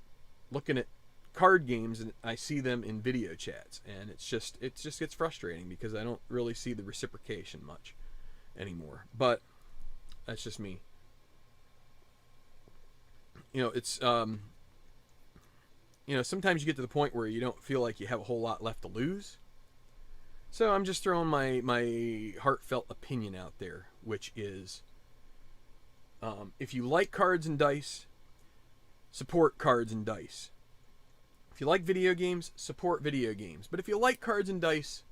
looking at card games, and I see them in video chats, and it just gets frustrating because I don't really see the reciprocation much anymore. But that's just me. It's sometimes you get to the point where you don't feel like you have a whole lot left to lose. So I'm just throwing my heartfelt opinion out there, which is, if you like cards and dice, support cards and dice. If you like video games, support video games. But if you like cards and dice,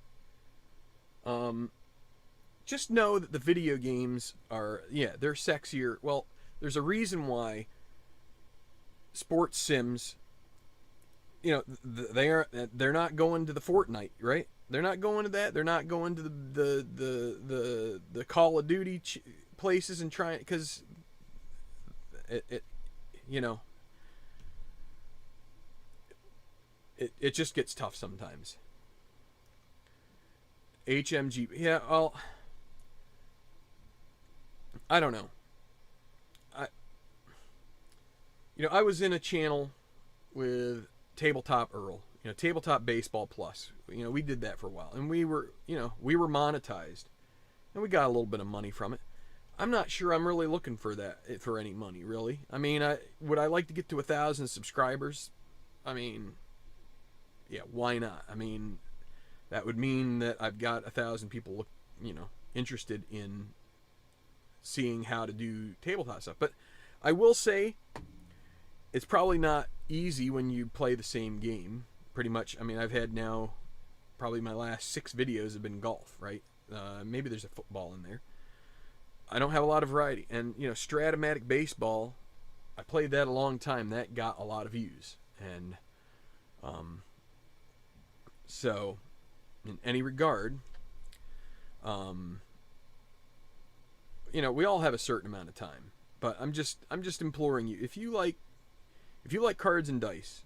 just know that the video games are, they're sexier. Well, there's a reason why sports sims, they're not going to the Fortnite, right? They're not going to that. They're not going to the Call of Duty places and trying, because it just gets tough sometimes. HMG, yeah, well, I don't know. I was in a channel with Tabletop Earl, Tabletop Baseball Plus. We did that for a while, and we were monetized, and we got a little bit of money from it. I'm not sure I'm really looking for any money, really. I mean, would I like to get to 1,000 subscribers? I mean, yeah, why not? I mean, that would mean that I've got 1,000 people interested in seeing how to do tabletop stuff. But I will say, it's probably not easy when you play the same game. Pretty much, I mean, I've had now, probably my last 6 videos have been golf, right? Maybe there's a football in there. I don't have a lot of variety. And, Stratomatic Baseball, I played that a long time. That got a lot of views. And, so, in any regard, we all have a certain amount of time. But I'm just imploring you, if you like cards and dice,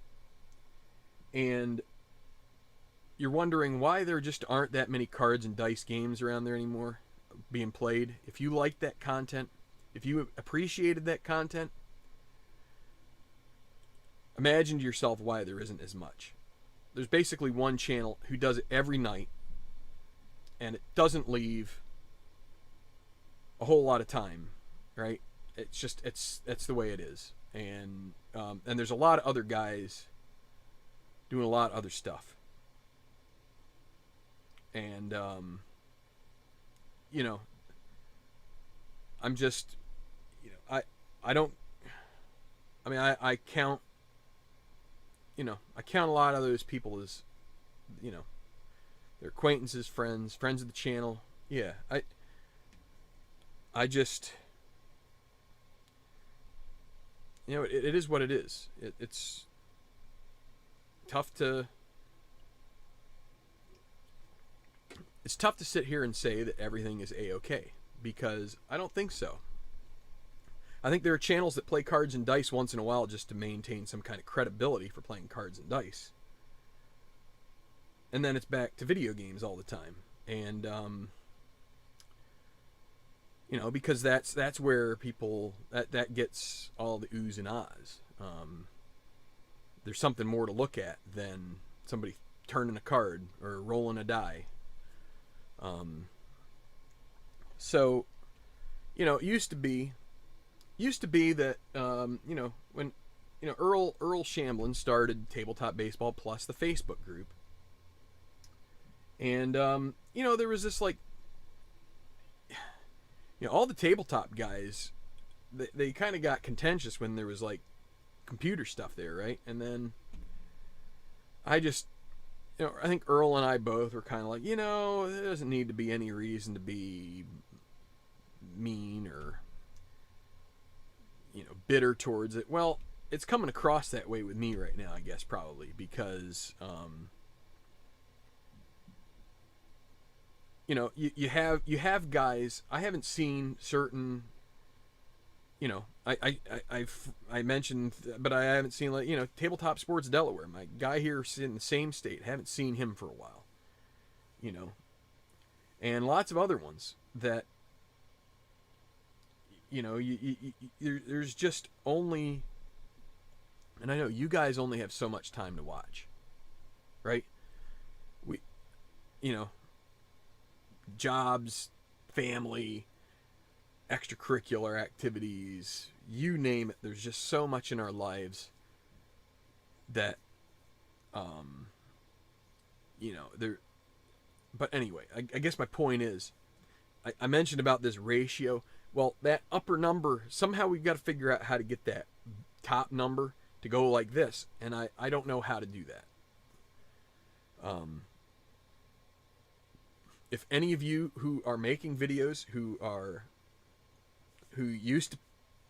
and you're wondering why there just aren't that many cards and dice games around there anymore being played, if you like that content, if you appreciated that content, imagine to yourself why there isn't as much. There's basically one channel who does it every night, and it doesn't leave a whole lot of time, right? It's just, that's the way it is. And there's a lot of other guys doing a lot of other stuff. And, I'm just, I count, I count a lot of those people as, their acquaintances, friends of the channel. Yeah, I just, it is what it is. It's tough to sit here and say that everything is A-okay, because I don't think so. I think there are channels that play cards and dice once in a while just to maintain some kind of credibility for playing cards and dice. And then it's back to video games all the time. And because that's where people that gets all the oohs and ahs. There's something more to look at than somebody turning a card or rolling a die. So, it used to be that when Earl Shamblin started Tabletop Baseball Plus, the Facebook group, and there was this all the tabletop guys, they kind of got contentious when there was like computer stuff there, right? And then I just, I think Earl and I both were kind of like, there doesn't need to be any reason to be mean or, bitter towards it. Well, it's coming across that way with me right now, I guess, probably because, you have guys. I haven't seen certain, I mentioned, but I haven't seen Tabletop Sports Delaware. My guy here is in the same state. Haven't seen him for a while, and lots of other ones that, there's just only, and I know you guys only have so much time to watch, right? We, jobs, family, extracurricular activities, you name it. There's just so much in our lives that, there. But anyway, I guess my point is, I mentioned about this ratio. Well, that upper number, somehow we've got to figure out how to get that top number to go like this, and I don't know how to do that. If any of you who are making videos who used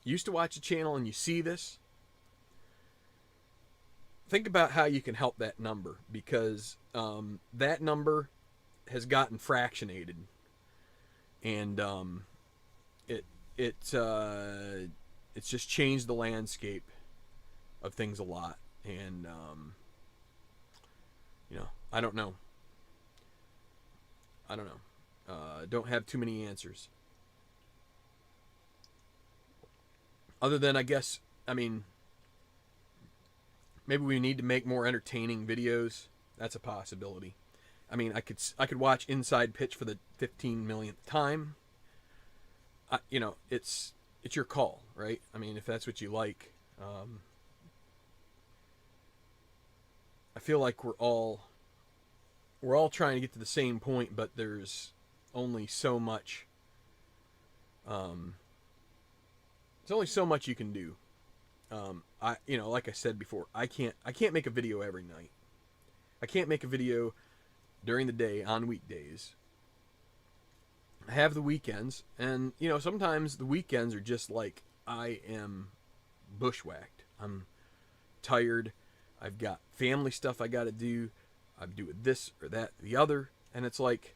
to watch the channel and you see this, think about how you can help that number, because that number has gotten fractionated, and it's just changed the landscape of things a lot, and I don't know. Don't have too many answers. Other than, I guess, maybe we need to make more entertaining videos. That's a possibility. I could watch Inside Pitch for the 15 millionth time. It's your call, right? If that's what you like. I feel like we're all trying to get to the same point, but there's only so much. There's only so much you can do. Like I said before, I can't make a video every night. I can't make a video during the day on weekdays. I have the weekends, and sometimes the weekends are just like I am bushwhacked. I'm tired. I've got family stuff I got to do. I'm doing this or that, the other, and it's like.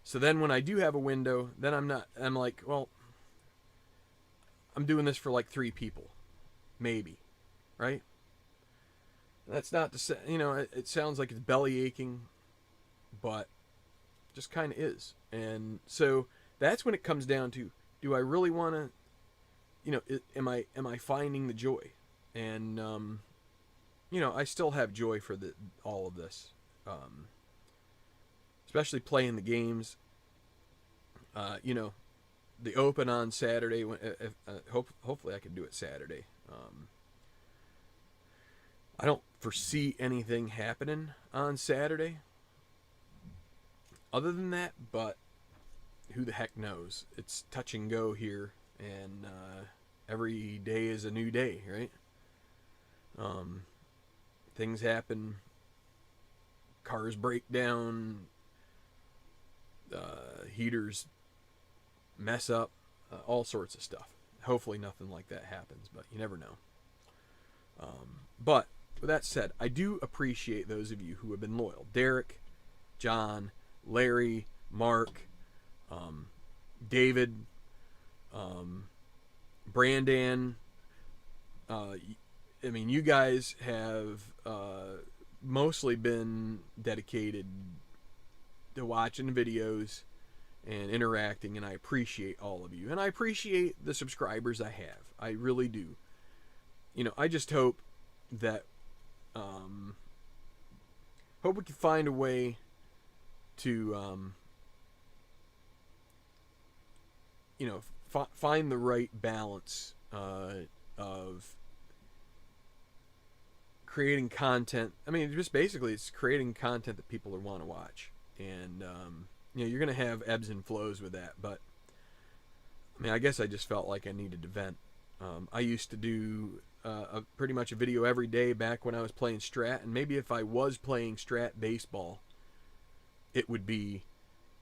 So then when I do have a window, then I'm like, well, I'm doing this for like 3 people, maybe, right? That's not to say, it sounds like it's belly aching, but just kind of is. And so that's when it comes down to, do I really want to, am I finding the joy? And, I still have joy for all of this, especially playing the games. The Open on Saturday. Hopefully I can do it Saturday. I don't foresee anything happening on Saturday other than that, but who the heck knows? It's touch and go here, and every day is a new day, right? Things happen, cars break down, heaters mess up, all sorts of stuff. Hopefully nothing like that happens, but you never know. But with that said, I do appreciate those of you who have been loyal. Derek, John, Larry, Mark, David, Brandon. You guys have mostly been dedicated to watching videos and interacting, and I appreciate all of you, and I appreciate the subscribers I have. I really do. I just hope that hope we can find a way to find the right balance of creating content. I mean, just basically it's creating content that people want to watch, and you're going to have ebbs and flows with that, but I mean, I guess I just felt like I needed to vent. I used to do pretty much a video every day back when I was playing Strat, and maybe if I was playing Strat baseball, it would be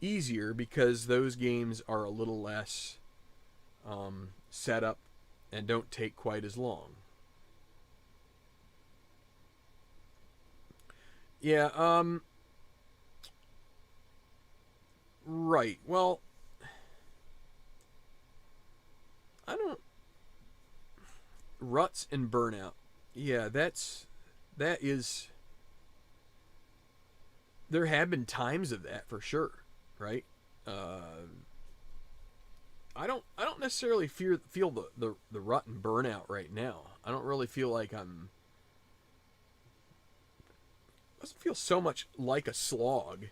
easier because those games are a little less set up and don't take quite as long. Yeah, right. Well, I don't... Ruts and burnout. Yeah, that is... There have been times of that for sure, right? I don't necessarily feel the rut and burnout right now. I don't really feel like I'm... It doesn't feel so much like a slog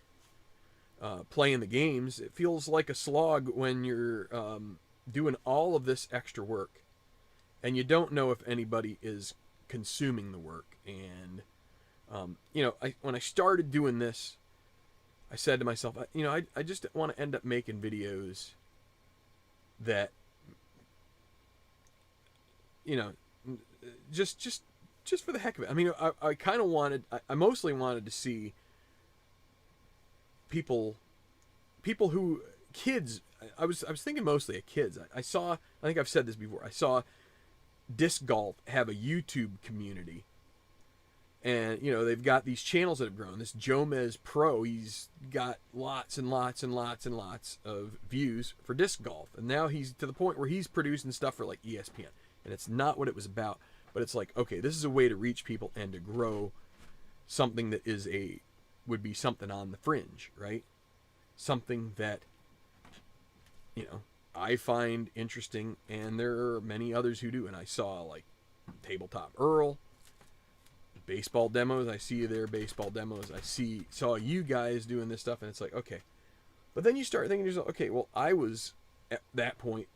playing the games. It feels like a slog when you're doing all of this extra work and you don't know if anybody is consuming the work. And when I started doing this, I said to myself, I just want to end up making videos that, just for the heck of it. I mean, I kind of wanted, I mostly wanted to see people who, kids. I was thinking mostly of kids. I think I've said this before. I saw disc golf have a YouTube community, and they've got these channels that have grown. This Jomez Pro, he's got lots and lots and lots and lots of views for disc golf, and now he's to the point where he's producing stuff for like ESPN, and it's not what it was about. But it's like, okay, this is a way to reach people and to grow something that would be something on the fringe, right? Something that I find interesting, and there are many others who do. And I saw like Tabletop Earl, baseball demos. I see their baseball demos. Saw you guys doing this stuff, and it's like, okay. But then you start thinking to yourself, okay, well, I was at that point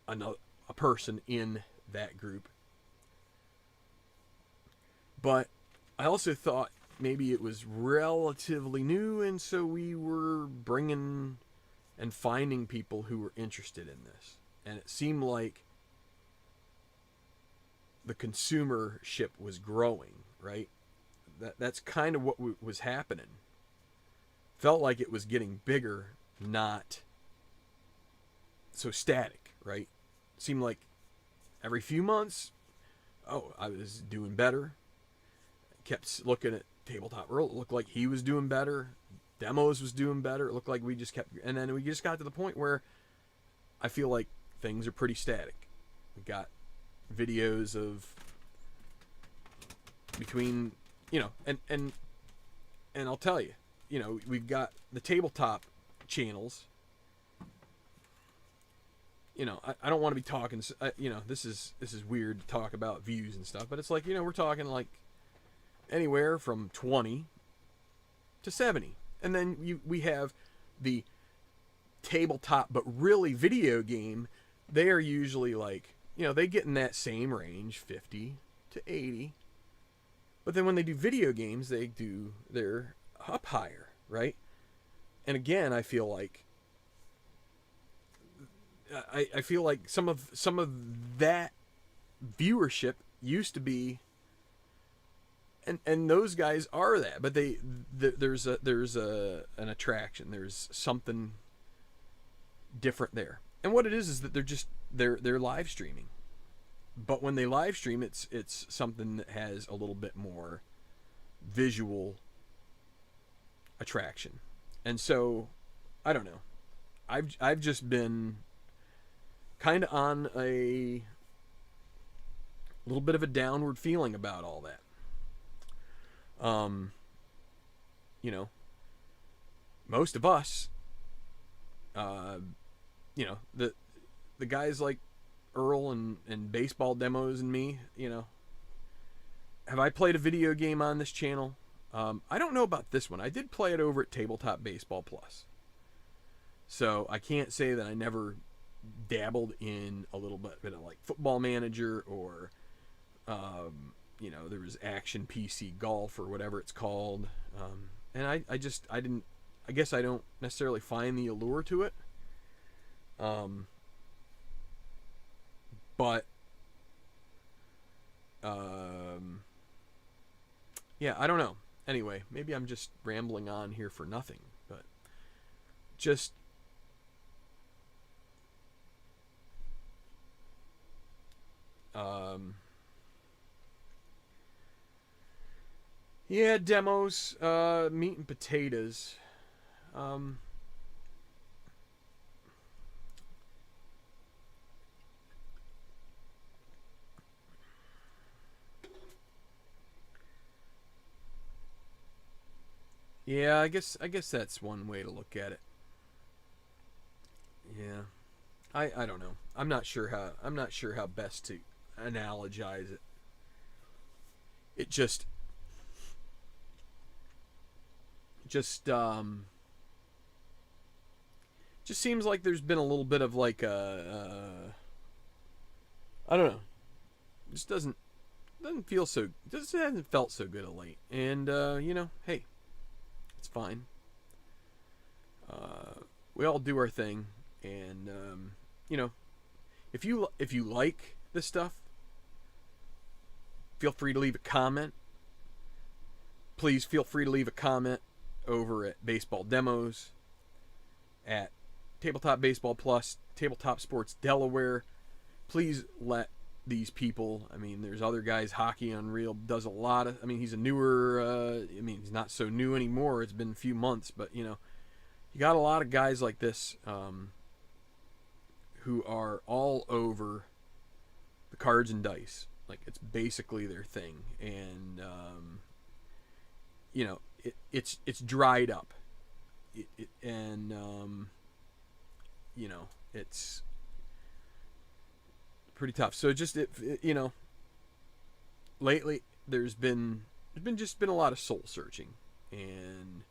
a person in that group. But I also thought maybe it was relatively new, and so we were bringing and finding people who were interested in this. And it seemed like the consumership was growing, right? That's kind of what was happening. Felt like it was getting bigger, not so static, right? Seemed like every few months, I was doing better. Kept looking at Tabletop Earl. It looked like he was doing better. Demos was doing better. It looked like we just kept... And then we just got to the point where I feel like things are pretty static. We got videos of... Between... And I'll tell you, we've got the tabletop channels. I don't want to be talking... this is weird to talk about views and stuff, but it's like, we're talking like anywhere from 20 to 70. And then we have the tabletop, but really video game. They are usually like, they get in that same range, 50 to 80. But then when they do video games, they're up higher, right? And again, I feel like some of that viewership used to be, and those guys are that, but there's an attraction. There's something different there. And what it is that they're live streaming. But when they live stream, it's something that has a little bit more visual attraction. And so, I don't know. I've just been kind of on a little bit of a downward feeling about all that. Um, you know, most of us, you know, the guys like Earl and baseball demos and me, you know, have I played a video game on this channel? I don't know about this one. I did play it over at Tabletop Baseball Plus. So I can't say that I never dabbled in a little bit of like Football Manager or, you know, there was Action PC Golf or whatever it's called. And I guess I don't necessarily find the allure to it. But, yeah, I don't know. Anyway, maybe I'm just rambling on here for nothing, but just yeah, demos, meat and potatoes. Yeah, I guess that's one way to look at it. Yeah. I don't know. I'm not sure how best to analogize it. It just seems like there's been a little bit of like a I don't know. Just doesn't feel so, just hasn't felt so good of late. And you know, hey, it's fine. We all do our thing, and you know, if you like this stuff, feel free to leave a comment. Please feel free to leave a comment over at Baseball Demos, at Tabletop Baseball Plus, Tabletop Sports Delaware. Please let these people, I mean, there's other guys, Hockey Unreal does a lot of, I mean, he's a newer, I mean, he's not so new anymore, it's been a few months, but, you know, you got a lot of guys like this who are all over the cards and dice. Like, it's basically their thing. And, you know, it's dried up. And, you know, it's pretty tough. So just, you know, lately there's been a lot of soul searching. And,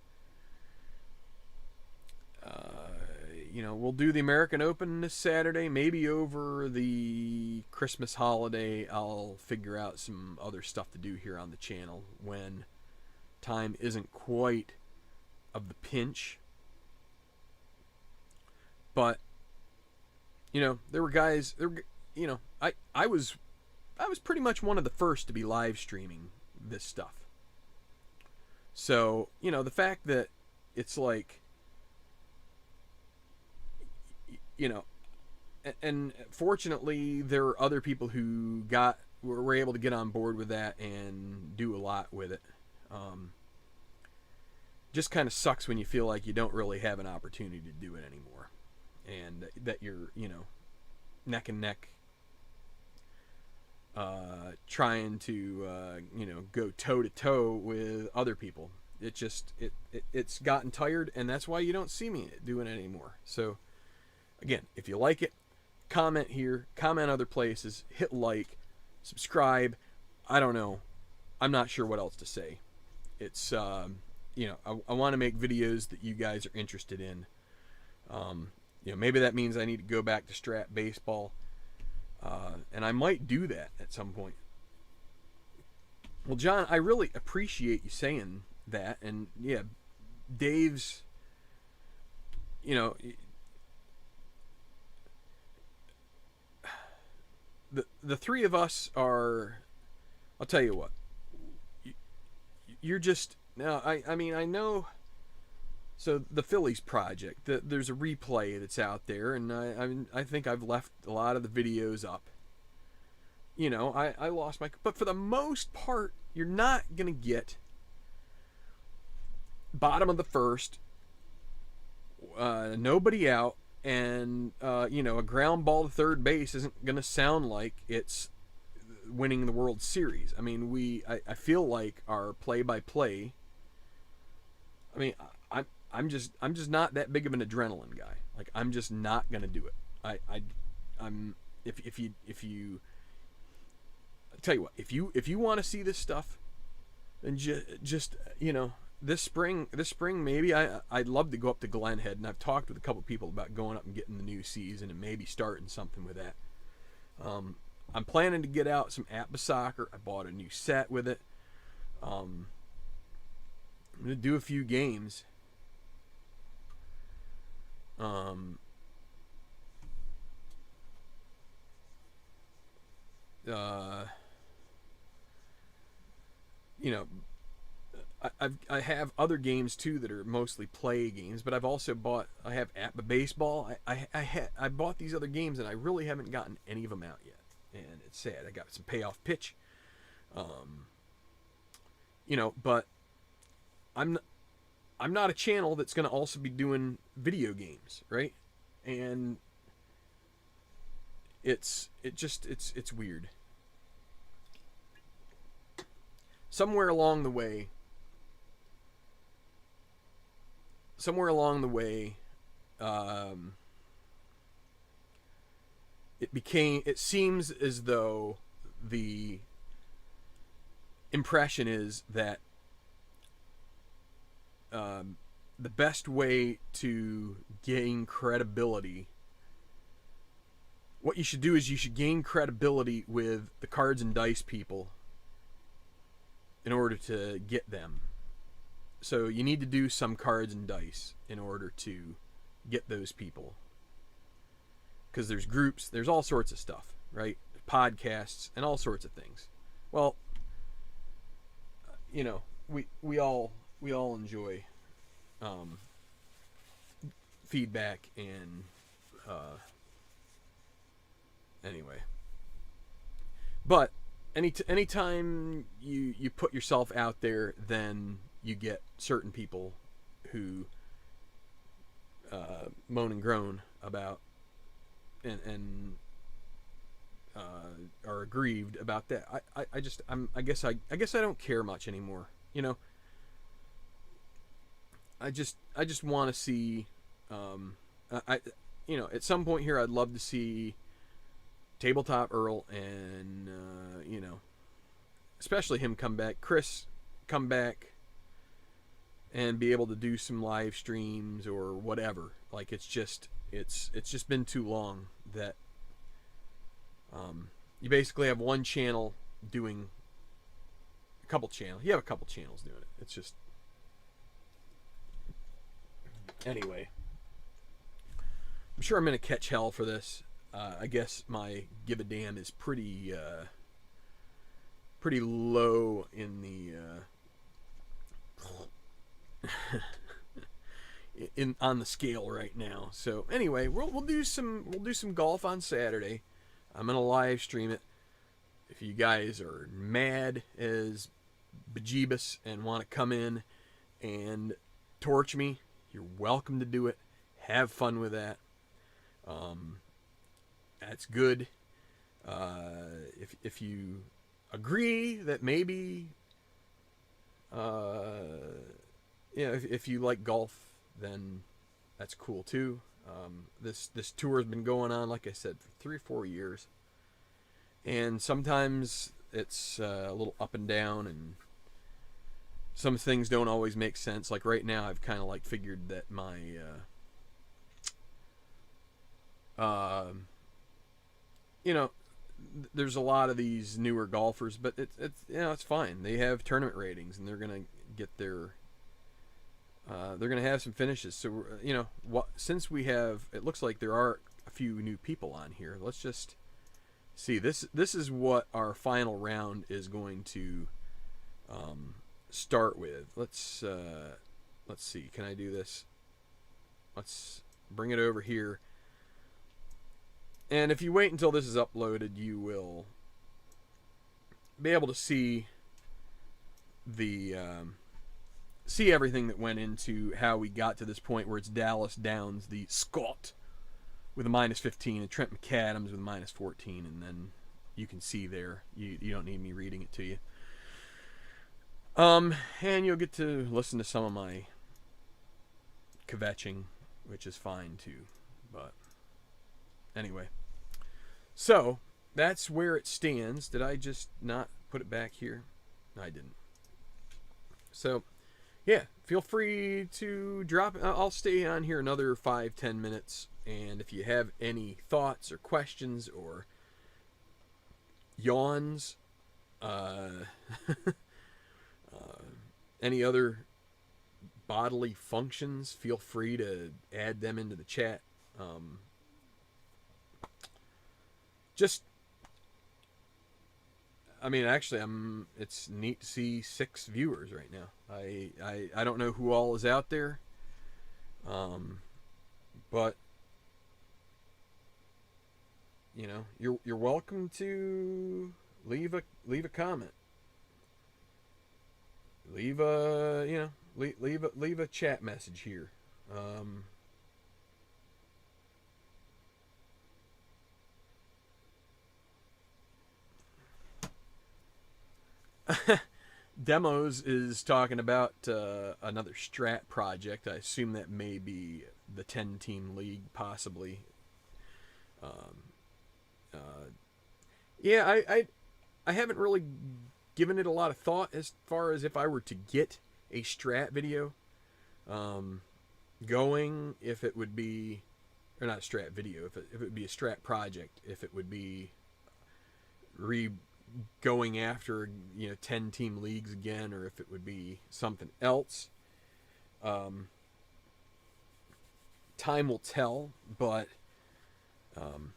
you know, we'll do the American Open this Saturday. Maybe over the Christmas holiday, I'll figure out some other stuff to do here on the channel when time isn't quite of the pinch. But, you know, there were guys, you know, I was pretty much one of the first to be live streaming this stuff. So, you know, the fact that it's like, you know, and fortunately there are other people who were able to get on board with that and do a lot with it. Just kind of sucks when you feel like you don't really have an opportunity to do it anymore, and that you're, you know, neck and neck trying to you know, go toe to toe with other people. It's gotten tired, and that's why you don't see me doing it anymore. So again, if you like it, comment here, comment other places, hit like, subscribe. I don't know, I'm not sure what else to say. It's you know, I want to make videos that you guys are interested in. You know, maybe that means I need to go back to Strat Baseball, and I might do that at some point. Well, John, I really appreciate you saying that, and yeah, Dave's, you know, the three of us are, I'll tell you what, you're just, now, I mean, I know, so the Phillies project, there's a replay that's out there, and I think I've left a lot of the videos up. You know, I lost my, but for the most part, you're not going to get bottom of the first, nobody out, and, you know, a ground ball to third base isn't going to sound like it's winning the World Series. I mean, I feel like our play-by-play. I mean, I'm just not that big of an adrenaline guy. Like, I'm just not gonna do it. I'm if you I'll tell you what, if you want to see this stuff, then just this spring maybe I'd love to go up to Glen Head, and I've talked with a couple people about going up and getting the new season and maybe starting something with that. I'm planning to get out some APBA soccer. I bought a new set with it. I'm gonna do a few games. I have other games too that are mostly play games, but I've also I have APBA baseball. I bought these other games and I really haven't gotten any of them out yet, and it's sad. I got some payoff pitch, but I'm not a channel that's going to also be doing video games, right? And it's weird. Somewhere along the way, it seems as though the impression is that the best way to gain credibility, what you should do is you should gain credibility with the cards and dice people in order to get them. So you need to do some cards and dice in order to get those people. Because there's groups, there's all sorts of stuff, right? Podcasts and all sorts of things. Well, we all enjoy feedback and anyway. But anytime you put yourself out there, then you get certain people who moan and groan about and are aggrieved about that. I guess I don't care much anymore. I just want to see at some point here I'd love to see Tabletop Earl and especially him come back, Chris come back and be able to do some live streams or whatever. Like, it's just been too long that you basically have one channel doing a couple channels. You have a couple channels doing it. It's just, anyway. I'm sure I'm gonna catch hell for this. I guess my give a damn is pretty low in the on the scale right now. So anyway, we'll do some golf on Saturday. I'm gonna live stream it. If you guys are mad as bejeebus and want to come in and torch me, you're welcome to do it. Have fun with that. That's good. If you agree that maybe if you like golf, then that's cool too. This tour has been going on, like I said, for 3 or 4 years, and sometimes it's a little up and down, and some things don't always make sense. Like right now, I've kind of like figured that my there's a lot of these newer golfers, but it's fine. They have tournament ratings, and they're gonna get their they're gonna have some finishes. So since we have, it looks like there are a few new people on here. Let's just see. This is what our final round is going to start with. Let's see. Can I do this? Let's bring it over here. And if you wait until this is uploaded, you will be able to see the see everything that went into how we got to this point where it's Dallas Downs, the Scot, with a -15, and Trent McAdams with a -14, and then you can see there. You don't need me reading it to you. And you'll get to listen to some of my kvetching, which is fine too. But anyway, so that's where it stands. Did I just not put it back here? No, I didn't. So yeah, feel free to drop it. I'll stay on here another 5-10 minutes, and if you have any thoughts or questions or yawns, any other bodily functions, feel free to add them into the chat. Actually, it's neat to see 6 viewers right now. I don't know who all is out there, but you know, you're welcome to leave a comment, leave a chat message here. Demos is talking about another strat project. I assume that may be the 10-team league, possibly. Yeah, I haven't really given it a lot of thought as far as if I were to get a strat video going, if it would be, or not a strat video, if it would be a strat project, if it would be going after 10-team leagues again, or if it would be something else. Time will tell, but I'm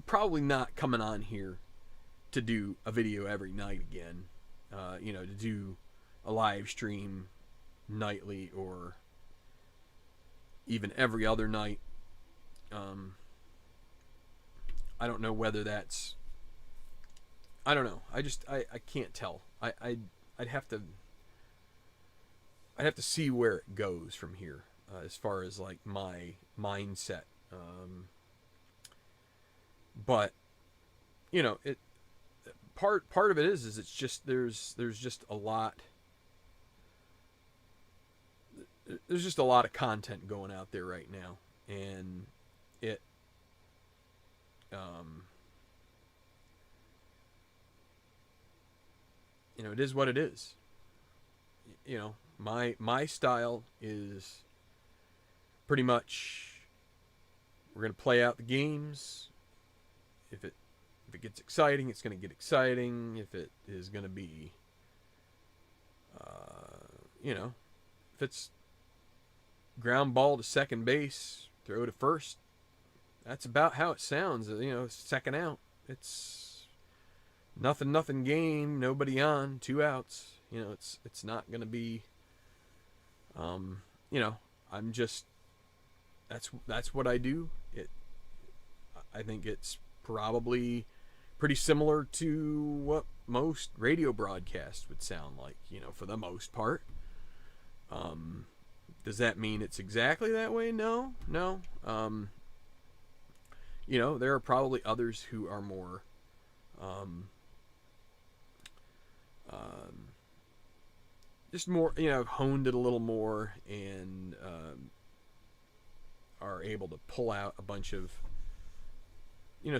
probably not coming on here to do a video every night again. To do a live stream nightly or even every other night. I don't know whether that's, I don't know. I can't tell. I'd have to see where it goes from here, as far as like my mindset. But it part of it is it's just there's just a lot. There's just a lot of content going out there right now, and it it is what it is. My style is pretty much, we're going to play out the games. If it gets exciting, it's going to get exciting. If it is going to be, if it's ground ball to second base, throw to first, that's about how it sounds. Second out, it's nothing game, nobody on, 2 outs. It's not going to be, I'm just, that's what I do. I think it's probably pretty similar to what most radio broadcasts would sound like, for the most part. Does that mean it's exactly that way? No. There are probably others who are more just more, honed it a little more, and are able to pull out a bunch of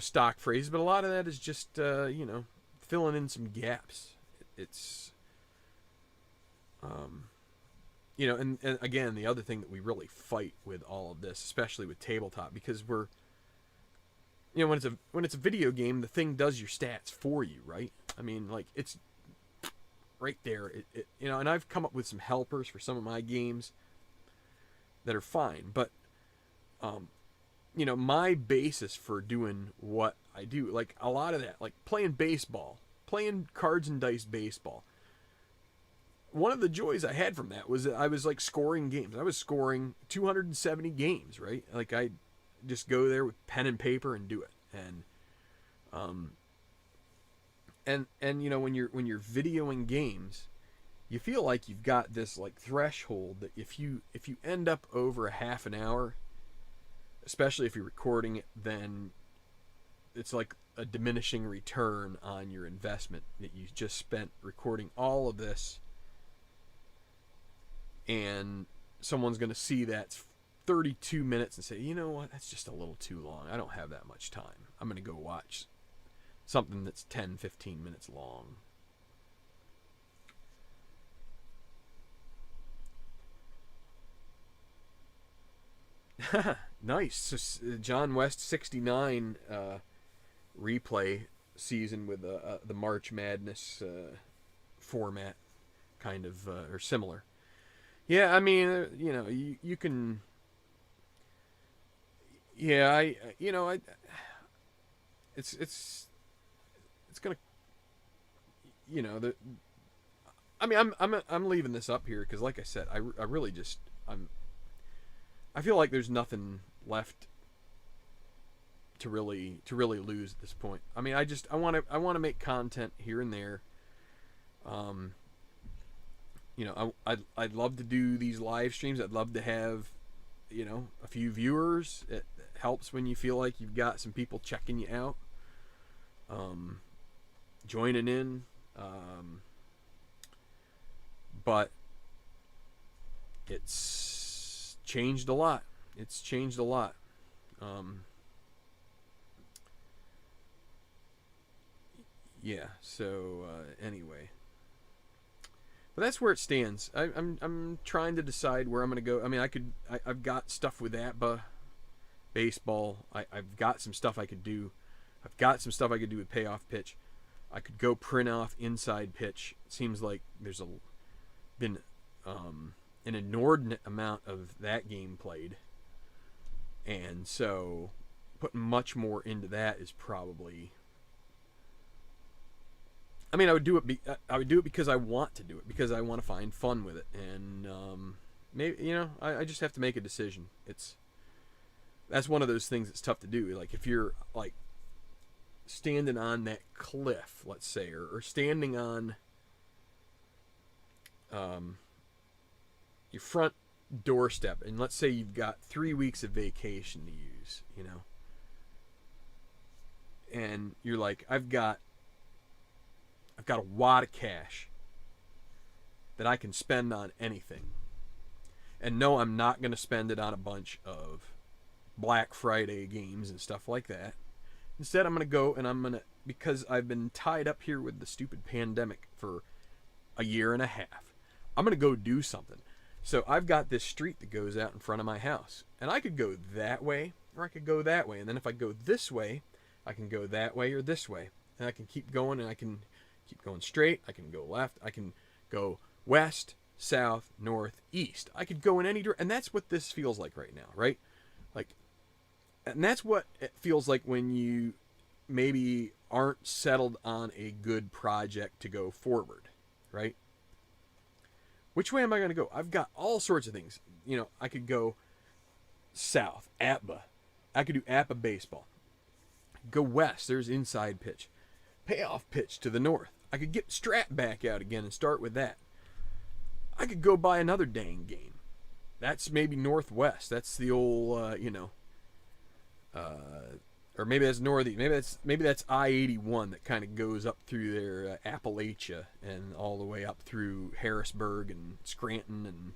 stock phrases, but a lot of that is just filling in some gaps. It's and again, the other thing that we really fight with all of this, especially with tabletop, because we're when it's a video game, the thing does your stats for you, right? I mean, like, it's right there. And I've come up with some helpers for some of my games that are fine, but my basis for doing what I do, like a lot of that, like playing baseball, playing cards and dice baseball. One of the joys I had from that was that I was like scoring games. I was scoring 270 games, right? Like, I just go there with pen and paper and do it. And when you're videoing games, you feel like you've got this like threshold that if you end up over a half an hour, especially if you're recording it, then it's like a diminishing return on your investment that you just spent recording all of this, and someone's going to see that's 32 minutes and say, you know what, that's just a little too long. I don't have that much time. I'm going to go watch something that's 10, 15 minutes long. Nice. So, John West 69 replay season with the March Madness format, kind of, or similar. Yeah, I mean, you know, you can. Yeah, it's gonna, you know, I mean, I'm leaving this up here because, like I said, I really just I feel like there's nothing left to really lose at this point. I mean, I want to make content here and there. You know, I'd love to do these live streams. I'd love to have, you know, a few viewers. It helps when you feel like you've got some people checking you out, joining in. But it's changed a lot. It's changed a lot. Yeah. So anyway. But that's where it stands. I'm trying to decide where I'm going to go. I mean, I've got stuff with APBA, baseball. I've got some stuff I could do. I've got some stuff I could do with payoff pitch. I could go print off inside pitch. It seems like there's been an inordinate amount of that game played, and so putting much more into that is probably. I mean, I would do it because I want to do it, because I want to find fun with it, and maybe, you know, I just have to make a decision. That's one of those things that's tough to do. Like, if you're like standing on that cliff, let's say, or standing on your front doorstep, and let's say you've got 3 weeks of vacation to use, you know, and you're like, I've got a wad of cash that I can spend on anything. And no, I'm not going to spend it on a bunch of Black Friday games and stuff like that. Instead, I'm going to go and because I've been tied up here with the stupid pandemic for a year and a half, I'm going to go do something. So I've got this street that goes out in front of my house. And I could go that way, or I could go that way. And then if I go this way, I can go that way or this way. And I can keep going, and I can keep going straight. I can go left. I can go west, south, north, east. I could go in any direction. And that's what this feels like right now, right? Like, and that's what it feels like when you maybe aren't settled on a good project to go forward, right? Which way am I going to go? I've got all sorts of things. You know, I could go south, APBA. I could do APBA baseball. Go west, there's inside pitch. Payoff pitch to the north. I could get Strat back out again and start with that. I could go buy another dang game. That's maybe Northwest. That's the old, you know, or maybe that's Northeast. Maybe that's I-81 that kind of goes up through there, Appalachia, and all the way up through Harrisburg and Scranton and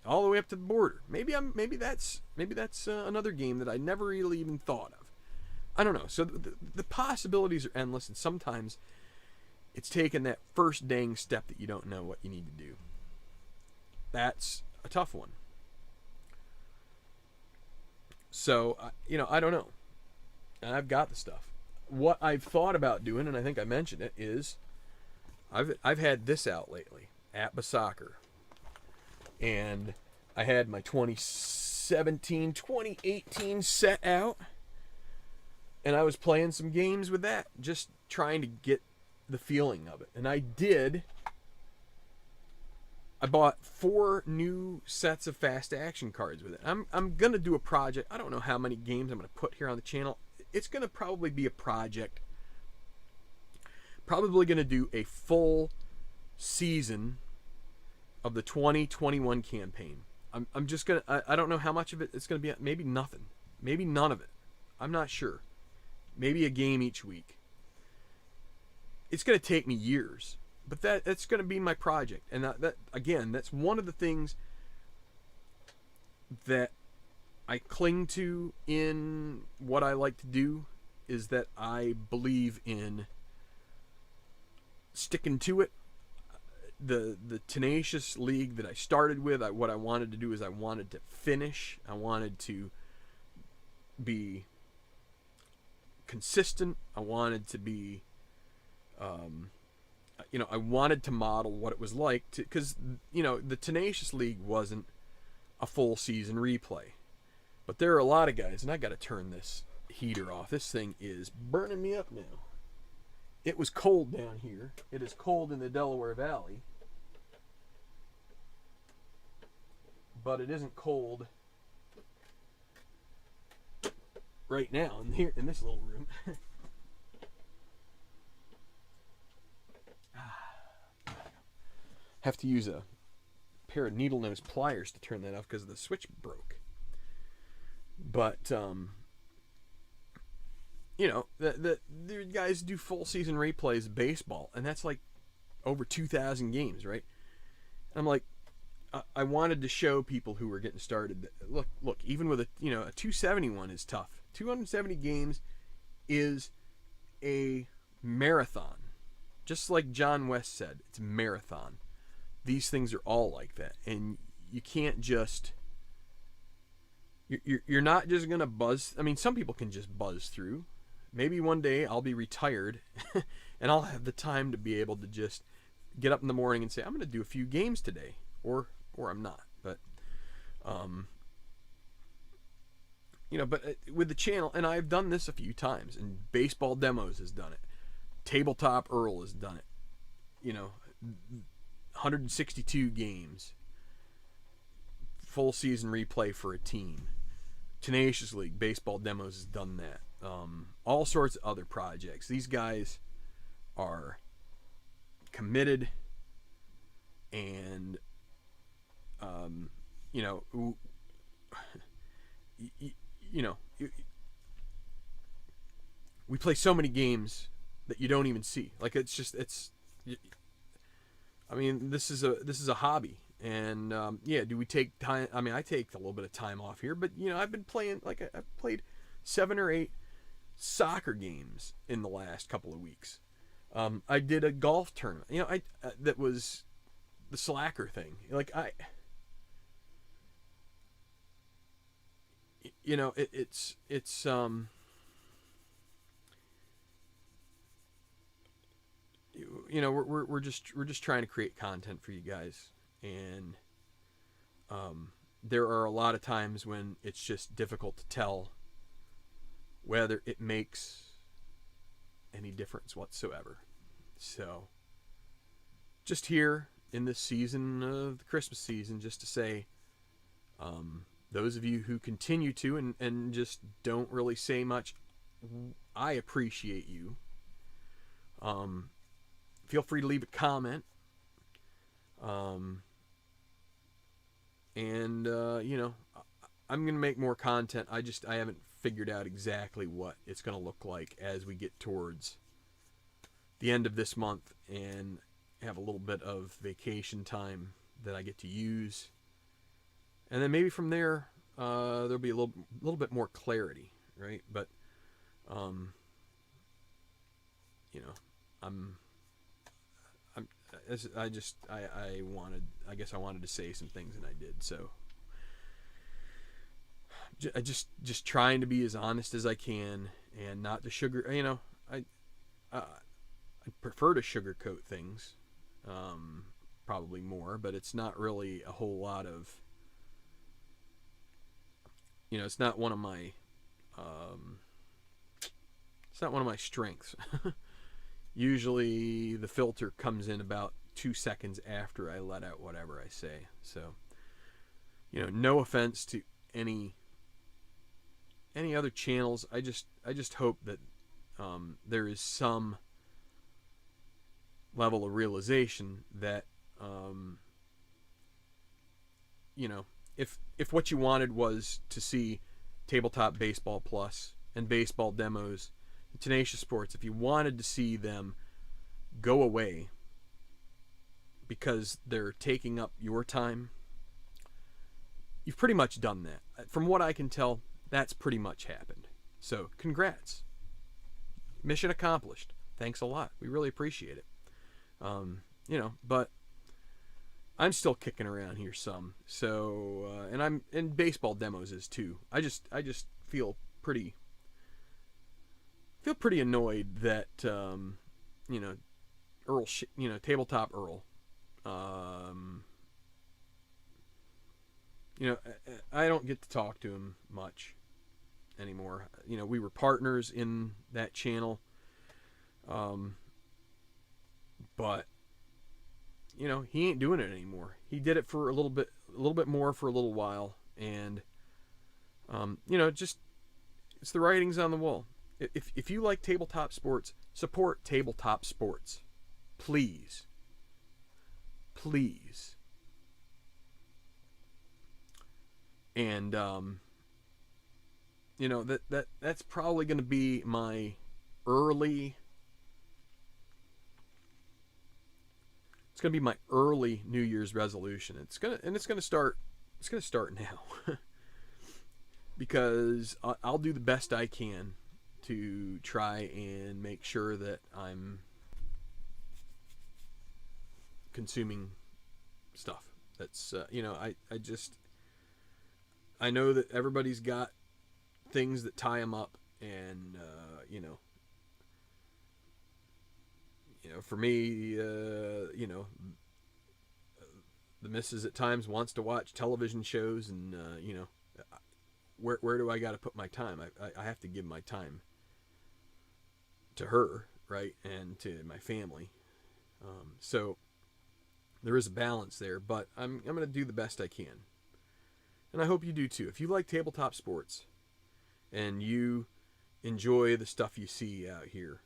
all the way up to the border. Maybe that's another game that I never really even thought of. I don't know. So the possibilities are endless, and sometimes it's taking that first dang step that you don't know what you need to do. That's a tough one. So, you know, I don't know. And I've got the stuff. What I've thought about doing, and I think I mentioned it, is I've had this out lately, APBA Soccer. And I had my 2017, 2018 set out. And I was playing some games with that, just trying to get the feeling of it. And I did. I bought 4 new sets of fast action cards with it. I'm going to do a project. I don't know how many games I'm going to put here on the channel. It's going to probably be a project. Probably going to do a full season of the 2021 campaign. I'm just going to, I don't know how much of it it's going to be. Maybe nothing. Maybe none of it. I'm not sure. maybe a game each week. It's going to take me years, but that's going to be my project. And that again, that's one of the things that I cling to in what I like to do, is that I believe in sticking to it. The tenacious league that I started with, what I wanted to do is I wanted to finish. I wanted to be consistent. I wanted to be, I wanted to model what it was like to, because, the tenacious league wasn't a full season replay. But there are a lot of guys, and I got to turn this heater off. This thing is burning me up now. It was cold down here. It is cold in the Delaware Valley. But it isn't cold right now in this little room. Have to use a pair of needle nose pliers to turn that off because the switch broke. But the guys do full season replays of baseball, and that's like over 2,000 games, right? I'm like, I wanted to show people who were getting started that, look, even with a 271 is tough. 270 games is a marathon. Just like John West said, it's a marathon. These things are all like that, and you can't just. You're not just gonna buzz. I mean, some people can just buzz through. Maybe one day I'll be retired, and I'll have the time to be able to just get up in the morning and say, I'm gonna do a few games today, or I'm not. But, but with the channel, and I've done this a few times, and Baseball Demos has done it. Tabletop Earl has done it. 162 games. Full season replay for a team. Tenacious League, Baseball Demos has done that. All sorts of other projects. These guys are committed, and we play so many games that you don't even see. Like, this is a hobby. And do we take time? I mean, I take a little bit of time off here, but I've been playing, I've played 7 or 8 soccer games in the last couple of weeks. I did a golf tournament. That was the slacker thing. We're just trying to create content for you guys. And there are a lot of times when it's just difficult to tell whether it makes any difference whatsoever. So, just here in this season of the Christmas season, just to say, those of you who continue to and just don't really say much, I appreciate you. Feel free to leave a comment. I'm going to make more content. I haven't figured out exactly what it's going to look like as we get towards the end of this month and have a little bit of vacation time that I get to use. And then maybe from there, there'll be a little bit more clarity, right? But, I guess I wanted to say some things, and I did. So I just trying to be as honest as I can and not to sugar. I prefer to sugarcoat things, probably more, but it's not really a whole lot of. It's not one of my. It's not one of my strengths. Usually the filter comes in about 2 seconds after I let out whatever I say. So, no offense to any other channels. I just hope that there is some level of realization that if what you wanted was to see Tabletop Baseball Plus and Baseball Demos Tenacious Sports, if you wanted to see them go away because they're taking up your time, you've pretty much done that. From what I can tell, that's pretty much happened. So, congrats. Mission accomplished. Thanks a lot. We really appreciate it. But I'm still kicking around here some. So, and baseball demos is too. I just feel pretty annoyed that Earl, Tabletop Earl. I don't get to talk to him much anymore. We were partners in that channel, but he ain't doing it anymore. He did it for a little bit more for a little while, and just it's the writings on the wall. If you like tabletop sports, support tabletop sports, please. And that's probably going to be my early. It's going to be my early New Year's resolution. It's going to start now. Because I'll do the best I can to try and make sure that I'm consuming stuff. That's I know that everybody's got things that tie them up, and for me, the missus at times wants to watch television shows, and where do I got to put my time? I have to give my time to her, right, and to my family. So there is a balance there, but I'm going to do the best I can. And I hope you do too. If you like tabletop sports and you enjoy the stuff you see out here,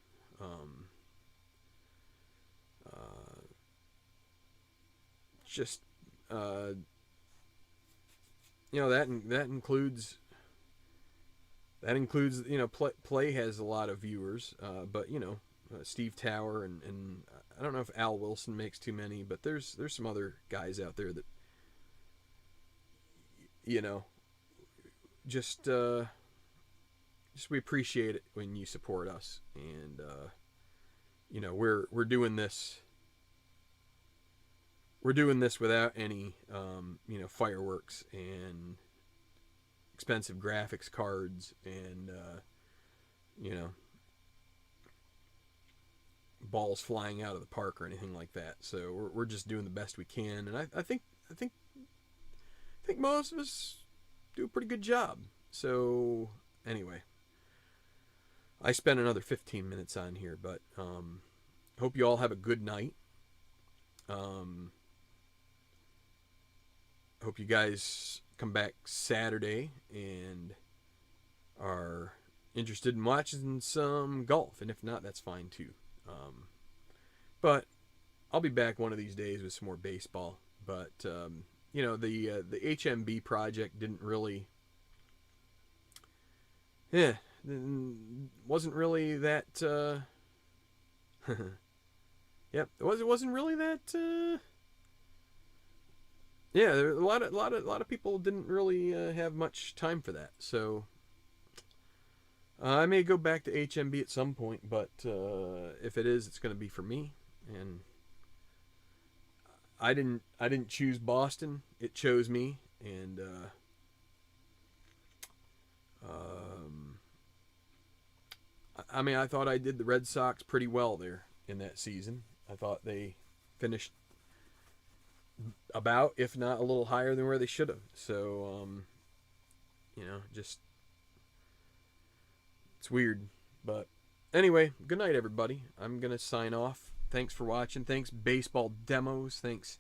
that includes play has a lot of viewers, but Steve Tower and I don't know if Al Wilson makes too many, but there's some other guys out there that just we appreciate it when you support us, and we're doing this without any fireworks and expensive graphics cards and balls flying out of the park or anything like that. So we're just doing the best we can, and I think most of us do a pretty good job. So anyway, I spent another 15 minutes on here, but hope you all have a good night. Hope you guys come back Saturday and are interested in watching some golf, and if not, that's fine too. But I'll be back one of these days with some more baseball. But the HMB project didn't really, wasn't really that. Yep, it wasn't really that. Yeah, there a lot of people didn't really have much time for that. So I may go back to HMB at some point, but if it is, it's going to be for me. And I didn't choose Boston; it chose me. And I thought I did the Red Sox pretty well there in that season. I thought they finished about, if not a little higher than where they should have. So, just it's weird. But anyway, good night, everybody. I'm going to sign off. Thanks for watching. Thanks, Baseball Demos. Thanks,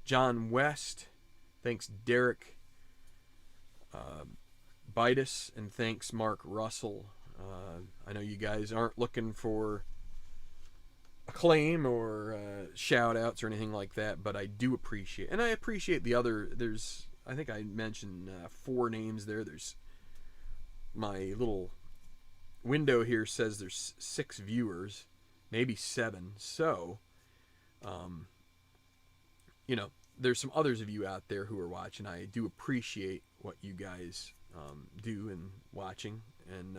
John West. Thanks, Derek Bitus. And thanks, Mark Russell. I know you guys aren't looking for acclaim or shout outs or anything like that, but I do appreciate, and I appreciate the other, I think I mentioned 4 names there. There's my little window here says there's 6 viewers, maybe 7. So, you know, there's some others of you out there who are watching. I do appreciate what you guys do in watching, and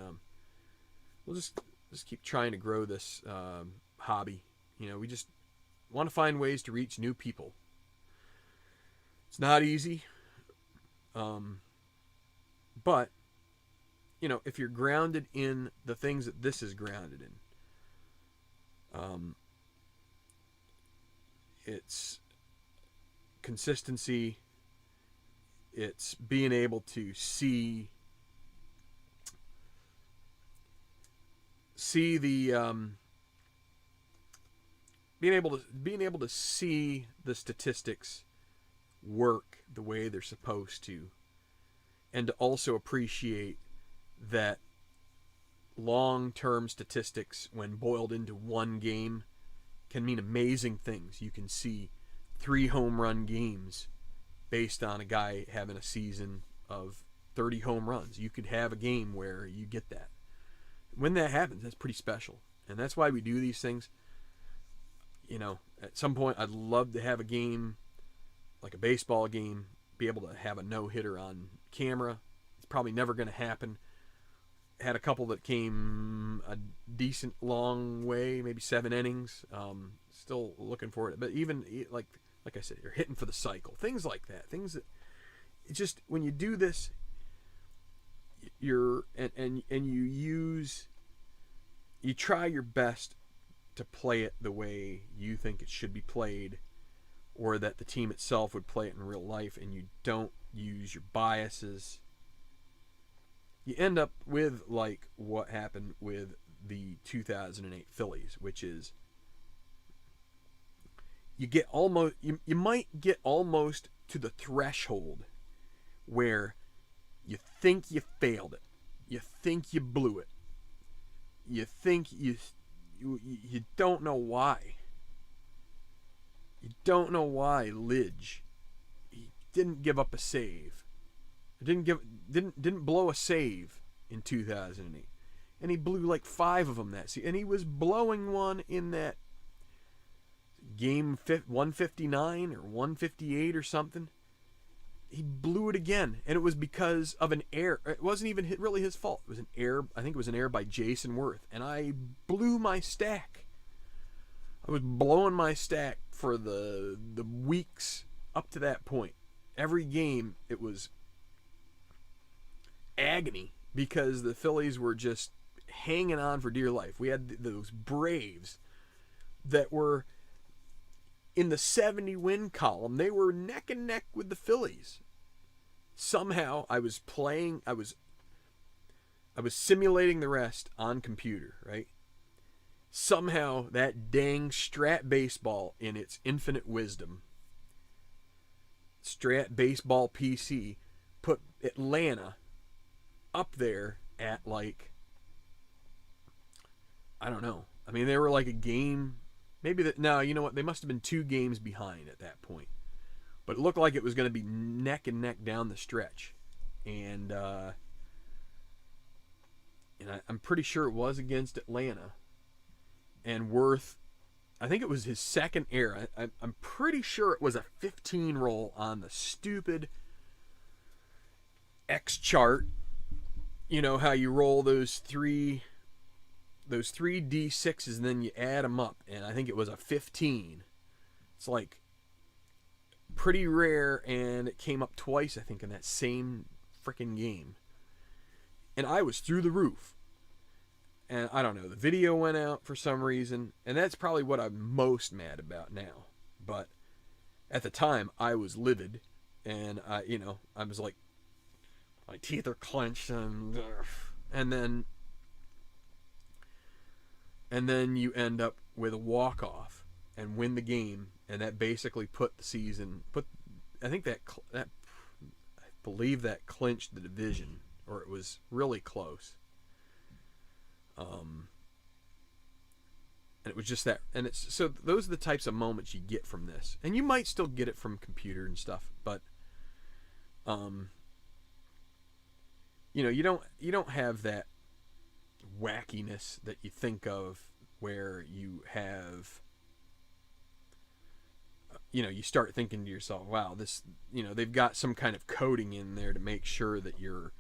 we'll just keep trying to grow this hobby. You know, we just want to find ways to reach new people. It's not easy, but you know, if you're grounded in the things that this is grounded in, it's consistency, it's being able to see the being able to see the statistics work the way they're supposed to, and to also appreciate that long-term statistics, when boiled into one game, can mean amazing things. You can see 3 home run games based on a guy having a season of 30 home runs. You could have a game where you get that. When that happens, that's pretty special. And that's why we do these things. You know, at some point, I'd love to have a game, like a baseball game, be able to have a no-hitter on camera. It's probably never going to happen. Had a couple that came a decent long way, maybe 7 innings. Still looking for it. But even, like I said, you're hitting for the cycle. Things like that. Things that, it's just, when you do this, you're, and you try your best to play it the way you think it should be played, or that the team itself would play it in real life, and you don't use your biases. You end up with like what happened with the 2008 Phillies, which is you might get almost to the threshold where you think you failed it, you think you blew it, you think you don't know why. You don't know why Lidge, he didn't give up a save. Didn't blow a save in 2008, and he blew like 5 of them that season. And he was blowing one in that game 159 or 158 or something. He blew it again, and it was because of an error. It wasn't even really his fault. It was an error. I think it was an error by Jason Worth, and I blew my stack. I was blowing my stack for the weeks up to that point. Every game, it was agony because the Phillies were just hanging on for dear life. We had those Braves that were in the 70 win column. They were neck and neck with the Phillies. Somehow I was simulating the rest on computer, right? Somehow that dang Strat Baseball, in its infinite wisdom, Strat Baseball PC, put Atlanta up there at like, I don't know. I mean, they were like a game, maybe that. No, you know what? They must have been 2 games behind at that point. But it looked like it was going to be neck and neck down the stretch, and I'm pretty sure it was against Atlanta. And Worth, I think it was his second error. I'm pretty sure it was a 15 roll on the stupid X chart. You know how you roll those three D6s and then you add them up, and I think it was a 15. It's like pretty rare, and it came up twice, I think, in that same freaking game. And I was through the roof. And I don't know, the video went out for some reason, and that's probably what I'm most mad about now. But at the time, I was livid, and I was like, my teeth are clenched, and then you end up with a walk-off and win the game, and that basically put the season. I believe that clinched the division, or it was really close. And it was just that, and it's so those are the types of moments you get from this, and you might still get it from computer and stuff, but you don't have that wackiness that you think of, where you have, you start thinking to yourself, wow, this, they've got some kind of coding in there to make sure that you're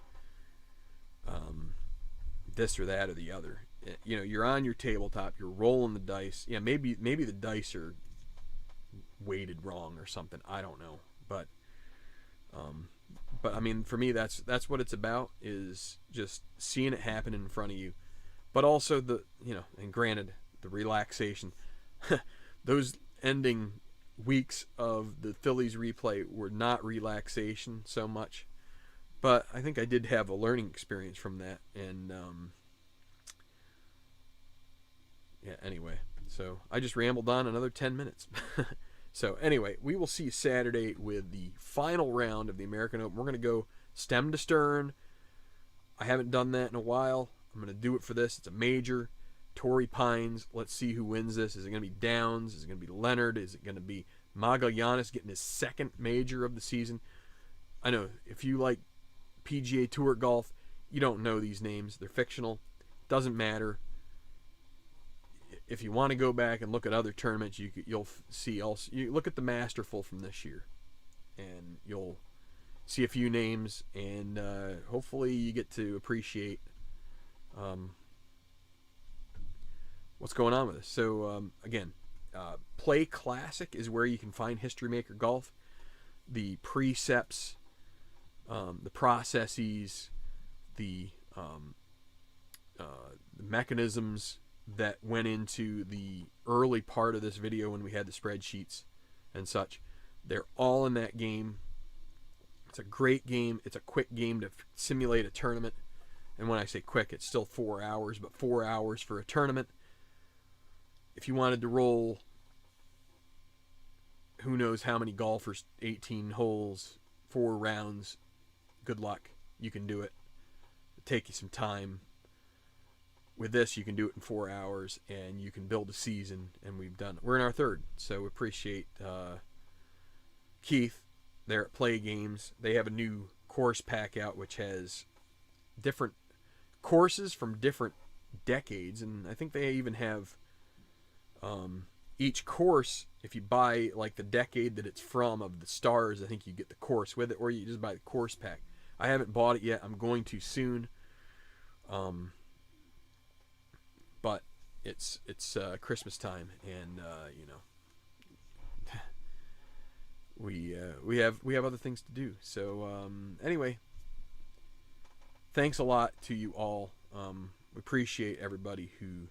this or that or the other. You're on your tabletop, you're rolling the dice. Yeah, maybe the dice are weighted wrong or something. I don't know, but I mean, for me, that's what it's about, is just seeing it happen in front of you, but also and granted, the relaxation. Those ending weeks of the Phillies replay were not relaxation so much, but I think I did have a learning experience from that. And anyway, so I just rambled on another 10 minutes. So anyway, we will see you Saturday with the final round of the American Open. We're going to go stem to stern. I haven't done that in a while. I'm going to do it for this. It's a major. Torrey Pines. Let's see who wins this. Is it going to be Downs? Is it going to be Leonard? Is it going to be Magallanes getting his second major of the season? I know, if you like PGA Tour golf, you don't know these names. They're fictional. Doesn't matter. If you want to go back and look at other tournaments, you'll see also. You look at the Masterful from this year, and you'll see a few names, and hopefully you get to appreciate what's going on with this. So again, Play Classic is where you can find History Maker Golf. The precepts, the processes, the mechanisms that went into the early part of this video when we had the spreadsheets and such, they're all in that game. It's a great game. It's a quick game to simulate a tournament. And when I say quick, it's still 4 hours, but 4 hours for a tournament. If you wanted to roll who knows how many golfers, 18 holes, 4 rounds, good luck. You can do it. It'll take you some time. With this, you can do it in 4 hours, and you can build a season, and we're in our third. So we appreciate Keith there at Play Games. They have a new course pack out, which has different courses from different decades, and I think they even have each course, if you buy like the decade that it's from of the stars, I think you get the course with it, or you just buy the course pack. I haven't bought it yet. I'm going to soon. But it's Christmas time, and we have other things to do. So anyway, thanks a lot to you all. We appreciate everybody who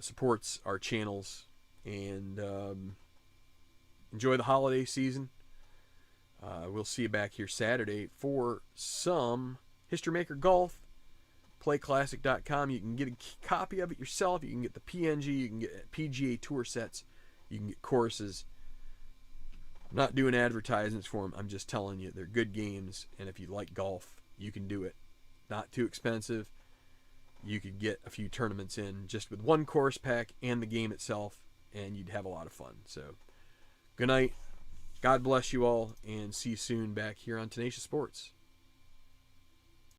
supports our channels, and enjoy the holiday season. We'll see you back here Saturday for some History Maker Golf. PlayClassic.com. You can get a copy of it yourself. You can get the PNG. You can get PGA Tour sets. You can get courses. I'm not doing advertisements for them. I'm just telling you they're good games, and if you like golf, you can do it. Not too expensive. You could get a few tournaments in just with one course pack and the game itself, and you'd have a lot of fun. So, good night. God bless you all, and see you soon back here on Tenacious Sports.